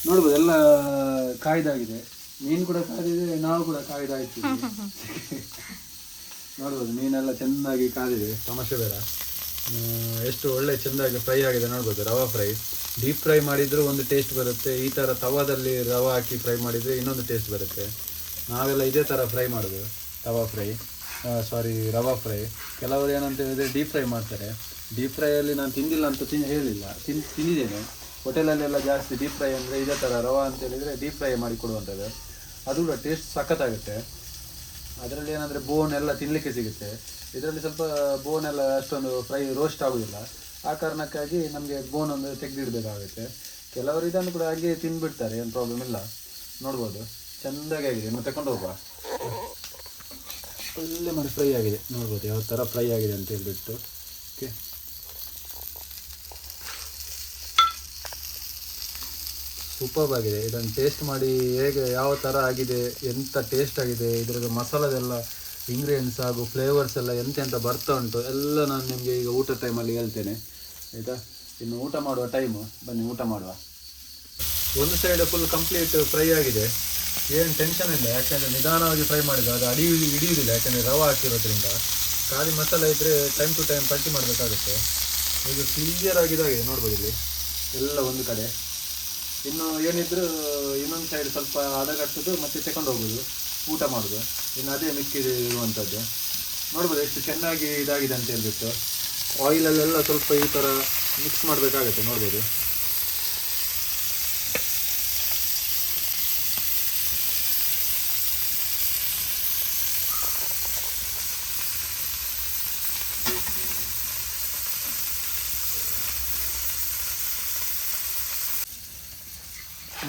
ನೋಡ್ಬೋದು ಎಲ್ಲ ಕಾಯ್ದಾಗಿದೆ. ಮೀನು ಕೂಡ ಕಾದಿದೆ, ನಾವು ಕೂಡ ಕಾಯ್ದಾಯ್ತು. ನೋಡ್ಬೋದು ಮೀನೆಲ್ಲ ಚೆನ್ನಾಗಿ ಕಾದಿದೆ, ಸಮಸ್ಯೆ ಬೇಡ. ಎಷ್ಟು ಒಳ್ಳೆ ಚೆಂದಾಗಿ ಫ್ರೈ ಆಗಿದೆ ನೋಡ್ಬೋದು. ರವಾ ಫ್ರೈ ಡೀಪ್ ಫ್ರೈ ಮಾಡಿದ್ರು ಒಂದು ಟೇಸ್ಟ್ ಬರುತ್ತೆ, ಈ ಥರ ತವಾದಲ್ಲಿ ರವಾ ಹಾಕಿ ಫ್ರೈ ಮಾಡಿದರೆ ಇನ್ನೊಂದು ಟೇಸ್ಟ್ ಬರುತ್ತೆ. ನಾವೆಲ್ಲ ಇದೇ ಥರ ಫ್ರೈ ಮಾಡೋದು, ರವಾ ಫ್ರೈ. ಕೆಲವರು ಏನಂತ ಹೇಳಿದರೆ ಡೀಪ್ ಫ್ರೈ ಮಾಡ್ತಾರೆ. ಡೀಪ್ ಫ್ರೈಯಲ್ಲಿ ನಾನು ತಿಂದಿಲ್ಲ ಅಂತ ಹೇಳಿಲ್ಲ, ತಿಂದಿದ್ದೇನೆ. ಹೋಟೆಲಲ್ಲೆಲ್ಲ ಜಾಸ್ತಿ ಡೀಪ್ ಫ್ರೈ ಅಂದರೆ ಇದೇ ಥರ ರವಾ ಅಂತ ಹೇಳಿದರೆ ಡೀಪ್ ಫ್ರೈ ಮಾಡಿ ಕೊಡುವಂಥದ್ದು. ಅದು ಕೂಡ ಟೇಸ್ಟ್ ಸಖತ್ತಾಗುತ್ತೆ. ಅದರಲ್ಲಿ ಏನಂದರೆ ಬೋನ್ ಎಲ್ಲ ತಿನ್ನಲಿಕ್ಕೆ ಸಿಗುತ್ತೆ. ಇದರಲ್ಲಿ ಸ್ವಲ್ಪ ಬೋನ್ ಎಲ್ಲ ಅಷ್ಟೊಂದು ಫ್ರೈ ರೋಸ್ಟ್ ಆಗೋದಿಲ್ಲ. ಆ ಕಾರಣಕ್ಕಾಗಿ ನಮಗೆ ಬೋನ್ ಒಂದು ತೆಗೆದಿಡಬೇಕಾಗುತ್ತೆ. ಕೆಲವರು ಇದನ್ನು ಕೂಡ ಹಾಗೆ ತಿಂದ್ಬಿಡ್ತಾರೆ, ಏನು ಪ್ರಾಬ್ಲಮ್ ಇಲ್ಲ. ನೋಡ್ಬೋದು ಚೆಂದಾಗಿ ಆಗಿದೆ. ಇನ್ನು ತಗೊಂಡು ಹೋಗುವ. ಒಳ್ಳೆ ಮಾಡಿ ಫ್ರೈ ಆಗಿದೆ, ನೋಡ್ಬೋದು ಯಾವ ಥರ ಫ್ರೈ ಆಗಿದೆ ಅಂತ ಹೇಳ್ಬಿಟ್ಟು. ಓಕೆ, ಸೂಪರ್ಬ್ ಆಗಿದೆ. ಇದನ್ನು ಟೇಸ್ಟ್ ಮಾಡಿ ಹೇಗೆ ಯಾವ ಥರ ಆಗಿದೆ, ಎಂಥ ಟೇಸ್ಟ್ ಆಗಿದೆ, ಇದರ ಮಸಾಲದೆಲ್ಲ ಇಂಗ್ರೀಡಿಯೆಂಟ್ಸ್ ಹಾಗೂ ಫ್ಲೇವರ್ಸ್ ಎಲ್ಲ ಎಂತೆಂತ ಬರ್ತಾ ಉಂಟು ಎಲ್ಲ ನಾನು ನಿಮಗೆ ಈಗ ಊಟ ಟೈಮಲ್ಲಿ ಹೇಳ್ತೇನೆ, ಆಯಿತಾ? ಇನ್ನು ಊಟ ಮಾಡುವ ಟೈಮು, ಬನ್ನಿ ಊಟ ಮಾಡುವ. ಒಂದು ಸೈಡ್ ಫುಲ್ ಕಂಪ್ಲೀಟ್ ಫ್ರೈ ಆಗಿದೆ, ಏನು ಟೆನ್ಷನ್ ಇಲ್ಲ. ಯಾಕೆಂದರೆ ನಿಧಾನವಾಗಿ ಫ್ರೈ ಮಾಡಿದ್ದು ಅದು ಹಿಡಿಯುವುದಿಲ್ಲ, ಯಾಕೆಂದರೆ ರವೆ ಹಾಕಿರೋದ್ರಿಂದ. ಖಾಲಿ ಮಸಾಲೆ ಇದ್ದರೆ ಟೈಮ್ ಟು ಟೈಮ್ ಪಲ್ಟಿ ಮಾಡಬೇಕಾಗುತ್ತೆ. ಇದು ಕ್ಲಿಯರ್ ಆಗಿದೆ, ನೋಡ್ಬೋದು ಇಲ್ಲಿ ಎಲ್ಲ ಒಂದು ಕಡೆ. ಇನ್ನು ಏನಿದ್ರು ಇನ್ನೊಂದು ಸೈಡ್ ಸ್ವಲ್ಪ ಹದಗಟ್ಟೋದು ಮತ್ತೆ ತಗೊಂಡು ಹೋಗೋದು, ಊಟ ಮಾಡೋದು. ಇನ್ನು ಅದೇ ಮಿಕ್ಕಿರುವಂಥದ್ದು ನೋಡ್ಬೋದು ಎಷ್ಟು ಚೆನ್ನಾಗಿ ಇದಾಗಿದೆ ಅಂತ ಹೇಳ್ಬಿಟ್ಟು. ಆಯಿಲಲ್ಲೆಲ್ಲ ಸ್ವಲ್ಪ ಈ ಥರ ಮಿಕ್ಸ್ ಮಾಡಬೇಕಾಗತ್ತೆ, ನೋಡ್ಬೋದು.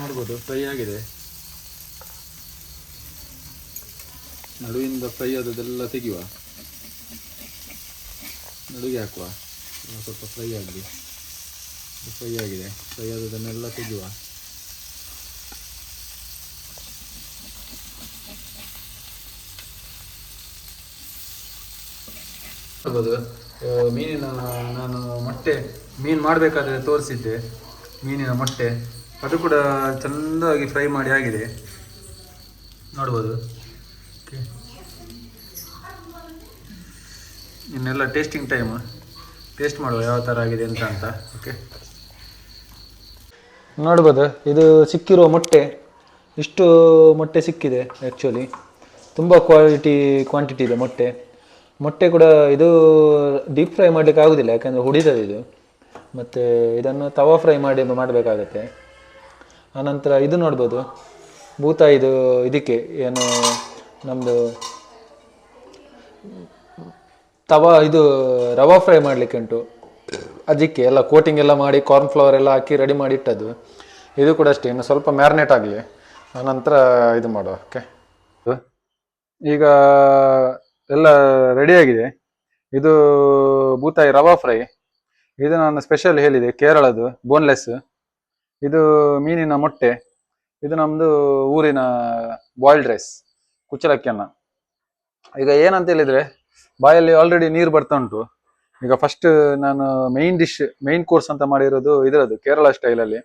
ನೋಡ್ಬೋದು ಫ್ರೈ ಆಗಿದೆ. ನಡುವಿಂದ ಫ್ರೈ ಆದದೆಲ್ಲ ತೆಗೆಯುವ, ನಡುಗೆ ಹಾಕುವ. ಸ್ವಲ್ಪ ಫ್ರೈ ಆಗಿದೆ, ಫ್ರೈ ಆಗಿದೆ. ಫ್ರೈ ಆದದನ್ನೆಲ್ಲ ತೆಗೆಯುವ. ನೋಡ್ಬೋದು ಮೀನಿನ, ನಾನು ಮೊಟ್ಟೆ ಮೀನು ಮಾಡಬೇಕಾದ್ರೆ ತೋರಿಸಿದ್ದೆ, ಮೀನಿನ ಮೊಟ್ಟೆ ಅದು ಕೂಡ ಚೆಂದಾಗಿ ಫ್ರೈ ಮಾಡಿ ಆಗಿದೆ, ನೋಡ್ಬೋದು. ಓಕೆ, ಇನ್ನೆಲ್ಲ ಟೇಸ್ಟಿಂಗ್ ಟೈಮ್, ಟೇಸ್ಟ್ ಮಾಡುವ ಯಾವ ಥರ ಆಗಿದೆ ಅಂತ. ಓಕೆ, ನೋಡ್ಬೋದು ಇದು ಸಿಕ್ಕಿರುವ ಮೊಟ್ಟೆ, ಇಷ್ಟು ಮೊಟ್ಟೆ ಸಿಕ್ಕಿದೆ. ಆ್ಯಕ್ಚುಲಿ ತುಂಬ ಕ್ವಾಂಟಿಟಿ ಇದೆ ಮೊಟ್ಟೆ ಕೂಡ. ಇದು ಡೀಪ್ ಫ್ರೈ ಮಾಡಲಿಕ್ಕೆ ಆಗೋದಿಲ್ಲ, ಯಾಕಂದರೆ ಹುಡಿತದೆ ಇದು. ಮತ್ತು ಇದನ್ನು ತವಾ ಫ್ರೈ ಮಾಡಬೇಕಾಗತ್ತೆ. ಆನಂತರ ಇದು ನೋಡ್ಬೋದು ಬೂತಾಯಿದು, ಇದಕ್ಕೆ ಏನು ನಮ್ಮದು ಇದು ರವಾ ಫ್ರೈ ಮಾಡಲಿಕ್ಕೆ ಉಂಟು, ಅದಕ್ಕೆ ಎಲ್ಲ ಕೋಟಿಂಗ್ ಎಲ್ಲ ಮಾಡಿ ಕಾರ್ನ್ಫ್ಲವರ್ ಎಲ್ಲ ಹಾಕಿ ರೆಡಿ ಮಾಡಿ ಇಟ್ಟದ್ದು. ಇದು ಕೂಡ ಅಷ್ಟೇ, ಇನ್ನು ಸ್ವಲ್ಪ ಮ್ಯಾರಿನೇಟ್ ಆಗಲಿ, ಆನಂತರ ಇದು ಮಾಡುವ. ಓಕೆ, ಈಗ ಎಲ್ಲ ರೆಡಿಯಾಗಿದೆ. ಇದು ಬೂತಾಯಿ ರವಾ ಫ್ರೈ, ಇದು ನಾನು ಸ್ಪೆಷಲ್ ಹೇಳಿದೆ, ಕೇರಳದು ಬೋನ್ಲೆಸ್. ಇದು ಮೀನಿನ ಮೊಟ್ಟೆ, ಇದು ನಮ್ಮದು ಊರಿನ ಬಾಯ್ಲ್ಡ್ ರೈಸ್, ಕುಚ್ಚಲಕ್ಕಿ ಅನ್ನ. ಈಗ ಏನಂತ ಹೇಳಿದರೆ ಬಾಯಲ್ಲಿ ಆಲ್ರೆಡಿ ನೀರು ಬರ್ತಾ ಉಂಟು. ಈಗ ಫಸ್ಟ್ ನಾನು ಮೇನ್ ಕೋರ್ಸ್ ಅಂತ ಮಾಡಿರೋದು ಇದರದ್ದು ಕೇರಳ ಸ್ಟೈಲಲ್ಲಿ.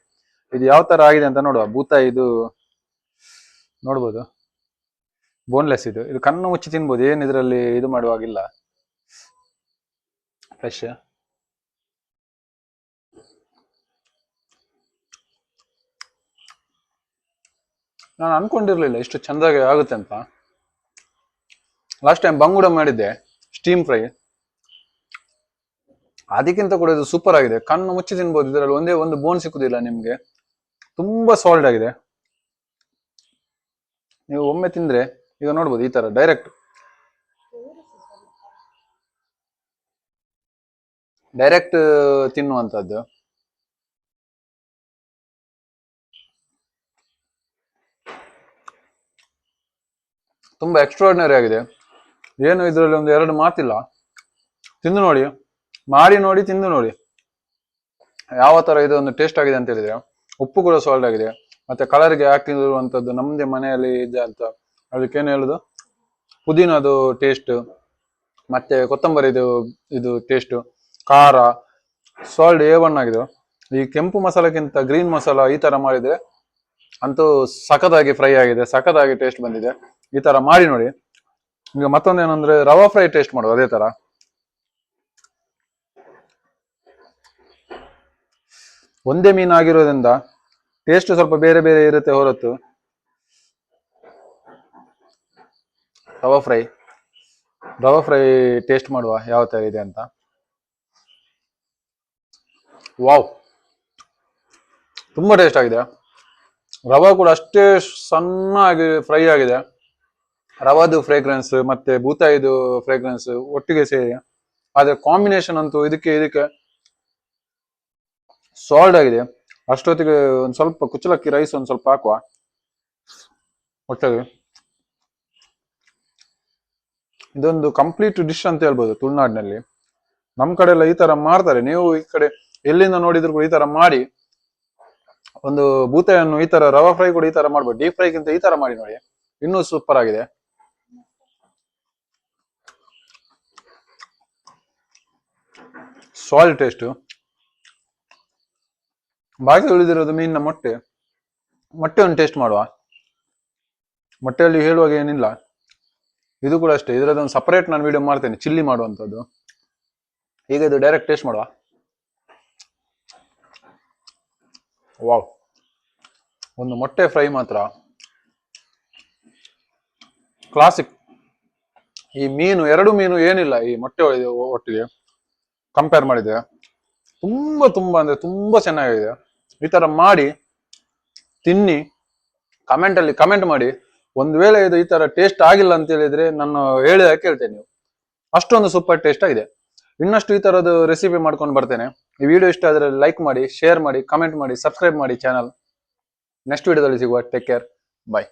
ಇದು ಯಾವ ಥರ ಆಗಿದೆ ಅಂತ ನೋಡುವ. ಬೂತಾಯಿ ಇದು ನೋಡ್ಬೋದು, ಬೋನ್ಲೆಸ್. ಇದು ಕಣ್ಣು ಮುಚ್ಚಿ ತಿನ್ಬೋದು, ಏನು ಇದರಲ್ಲಿ ಇದು ಮಾಡುವಾಗಿಲ್ಲ, ಫ್ರೆಶ್. ನಾನು ಅನ್ಕೊಂಡಿರ್ಲಿಲ್ಲ ಇಷ್ಟು ಚೆಂದಾಗಿ ಆಗುತ್ತೆ ಅಂತ. ಲಾಸ್ಟ್ ಟೈಮ್ ಬಂಗುಡ ಮಾಡಿದ್ದೆ ಸ್ಟೀಮ್ ಫ್ರೈ, ಅದಕ್ಕಿಂತ ಕೂಡ ಇದು ಸೂಪರ್ ಆಗಿದೆ. ಕಣ್ಣು ಮುಚ್ಚಿ ತಿನ್ಬೋದು, ಇದರಲ್ಲಿ ಒಂದೇ ಒಂದು ಬೋನ್ ಸಿಕ್ಕುದಿಲ್ಲ ನಿಮ್ಗೆ, ತುಂಬಾ ಸಾಲ್ಟ್ ಆಗಿದೆ. ನೀವು ಒಮ್ಮೆ ತಿಂದ್ರೆ ಈಗ ನೋಡ್ಬೋದು ಈ ತರ ಡೈರೆಕ್ಟ್ ತಿನ್ನುವಂತದ್ದು. ತುಂಬಾ ಎಕ್ಸ್ಟ್ರಾರ್ಡಿನರಿ ಆಗಿದೆ. ಏನು ಇದರಲ್ಲಿ ಒಂದು ಎರಡು ಮಾತಿಲ್ಲ. ತಿಂದು ನೋಡಿ, ಮಾಡಿ ನೋಡಿ, ತಿಂದು ನೋಡಿ ಯಾವ ತರ ಇದು ಒಂದು ಟೇಸ್ಟ್ ಆಗಿದೆ ಅಂತ ಹೇಳಿದ್ರೆ. ಉಪ್ಪು ಕೂಡ ಸಾಲ್ಟ್ ಆಗಿದೆ, ಮತ್ತೆ ಕಲರ್ಗೆ ಹಾಕಿರುವಂತದ್ದು ನಮ್ದೇ ಮನೆಯಲ್ಲಿ ಇದೆ ಅಂತ. ಅದಕ್ಕೇನು ಹೇಳುದು, ಪುದೀನದು ಟೇಸ್ಟ್, ಮತ್ತೆ ಕೊತ್ತಂಬರಿದು ಇದು ಟೇಸ್ಟ್, ಖಾರ, ಸಾಲ್ಟ್ A1 ಆಗಿದೆ. ಈ ಕೆಂಪು ಮಸಾಲೆಗಿಂತ ಗ್ರೀನ್ ಮಸಾಲ ಈ ತರ ಮಾಡಿದ್ರೆ ಅಂತೂ ಸಖತ್ತಾಗಿ ಫ್ರೈ ಆಗಿದೆ, ಸಖತ್ತಾಗಿ ಟೇಸ್ಟ್ ಬಂದಿದೆ. ಈ ತರ ಮಾಡಿ ನೋಡಿ. ಈಗ ಮತ್ತೊಂದೇನಂದ್ರೆ ರವಾ ಫ್ರೈ ಟೇಸ್ಟ್ ಮಾಡೋದು ಅದೇ ತರ. ಒಂದೇ ಮೀನು ಆಗಿರೋದ್ರಿಂದ ಟೇಸ್ಟ್ ಸ್ವಲ್ಪ ಬೇರೆ ಬೇರೆ ಇರುತ್ತೆ ಹೊರತು. ರವಾ ಫ್ರೈ ಟೇಸ್ಟ್ ಮಾಡುವ ಯಾವ ತರ ಇದೆ ಅಂತ. ವಾವ್, ತುಂಬಾ ಟೇಸ್ಟ್ ಆಗಿದೆ. ರವಾ ಕೂಡ ಅಷ್ಟೇ ಸಣ್ಣಾಗಿ ಫ್ರೈ ಆಗಿದೆ. ರವಾದು ಫ್ರೇಗ್ರೆನ್ಸ್ ಮತ್ತೆ ಬೂತಾಯಿದು ಫ್ರೇಗ್ರೆನ್ಸ್ ಒಟ್ಟಿಗೆ ಸೇರಿ, ಆದ್ರೆ ಕಾಂಬಿನೇಷನ್ ಅಂತೂ ಇದಕ್ಕೆ ಸಾಲ್ಡ್ ಆಗಿದೆ. ಅಷ್ಟೊತ್ತಿಗೆ ಒಂದ್ ಸ್ವಲ್ಪ ಕುಚ್ಚಲಕ್ಕಿ ರೈಸ್ ಒಂದ್ ಸ್ವಲ್ಪ ಹಾಕುವ ಒಟ್ಟಿಗೆ. ಇದೊಂದು ಕಂಪ್ಲೀಟ್ ಡಿಶ್ ಅಂತ ಹೇಳ್ಬೋದು ತುಳುನಾಡಿನಲ್ಲಿ. ನಮ್ ಕಡೆ ಎಲ್ಲ ಈ ತರ ಮಾಡ್ತಾರೆ. ನೀವು ಈ ಕಡೆ ಎಲ್ಲಿಂದ ನೋಡಿದ್ರು ಕೂಡ ಈ ತರ ಮಾಡಿ, ಒಂದು ಬೂತೆಯನ್ನು ಈ ತರ ರವಾ ಫ್ರೈ ಕೂಡ ಈ ತರ ಮಾಡ್ಬೋದು. ಡೀಪ್ ಫ್ರೈಗಿಂತ ಈ ತರ ಮಾಡಿ ನೋಡಿ, ಇನ್ನೂ ಸೂಪರ್ ಆಗಿದೆ. Salt taste. ಬಾಕಿ ಉಳಿದಿರೋದು ಮೀನಿನ ಮೊಟ್ಟೆ. ಮೊಟ್ಟೆ ಒಂದು ಟೇಸ್ಟ್ ಮಾಡುವ. ಮೊಟ್ಟೆಯಲ್ಲಿ ಹೇಳುವಾಗ ಏನಿಲ್ಲ, ಇದು ಕೂಡ ಅಷ್ಟೇ. ಇದರದೊಂದು ಸಪರೇಟ್ ನಾನು ವಿಡಿಯೋ ಮಾಡ್ತೇನೆ, ಚಿಲ್ಲಿ ಮಾಡುವಂಥದ್ದು. ಈಗ ಇದು ಡೈರೆಕ್ಟ್ ಟೇಸ್ಟ್ ಮಾಡುವ. ವಾವ್, ಒಂದು ಮೊಟ್ಟೆ ಫ್ರೈ ಮಾತ್ರ ಕ್ಲಾಸಿಕ್. ಈ ಮೀನು, ಎರಡು ಮೀನು ಏನಿಲ್ಲ ಈ ಮೊಟ್ಟೆ ಒಟ್ಟಿಗೆ ಕಂಪೇರ್ ಮಾಡಿದ್ರೆ ತುಂಬಾ ತುಂಬಾ ಅಂದ್ರೆ ತುಂಬಾ ಚೆನ್ನಾಗಿದೆ. ಈ ತರ ಮಾಡಿ ತಿನ್ನಿ, ಕಮೆಂಟ್ ಅಲ್ಲಿ ಕಮೆಂಟ್ ಮಾಡಿ. ಒಂದು ವೇಳೆ ಇದು ಈ ತರ ಟೇಸ್ಟ್ ಆಗಿಲ್ಲ ಅಂತ ಹೇಳಿದ್ರೆ ನಾನು ಹೇಳಿದಾಗ ಕೇಳ್ತೇನೆ ನೀವು. ಅಷ್ಟೊಂದು ಸೂಪರ್ ಟೇಸ್ಟ್ ಆಗಿದೆ. ಇನ್ನಷ್ಟು ಈ ತರದ್ದು ರೆಸಿಪಿ ಮಾಡ್ಕೊಂಡು ಬರ್ತೇನೆ. ಈ ವಿಡಿಯೋ ಇಷ್ಟ ಆದ್ರೆ ಲೈಕ್ ಮಾಡಿ, ಶೇರ್ ಮಾಡಿ, ಕಮೆಂಟ್ ಮಾಡಿ, ಸಬ್ಸ್ಕ್ರೈಬ್ ಮಾಡಿ ಚಾನಲ್. ನೆಕ್ಸ್ಟ್ ವಿಡಿಯೋದಲ್ಲಿ ಸಿಗುವ. ಟೇಕ್ ಕೇರ್, ಬಾಯ್.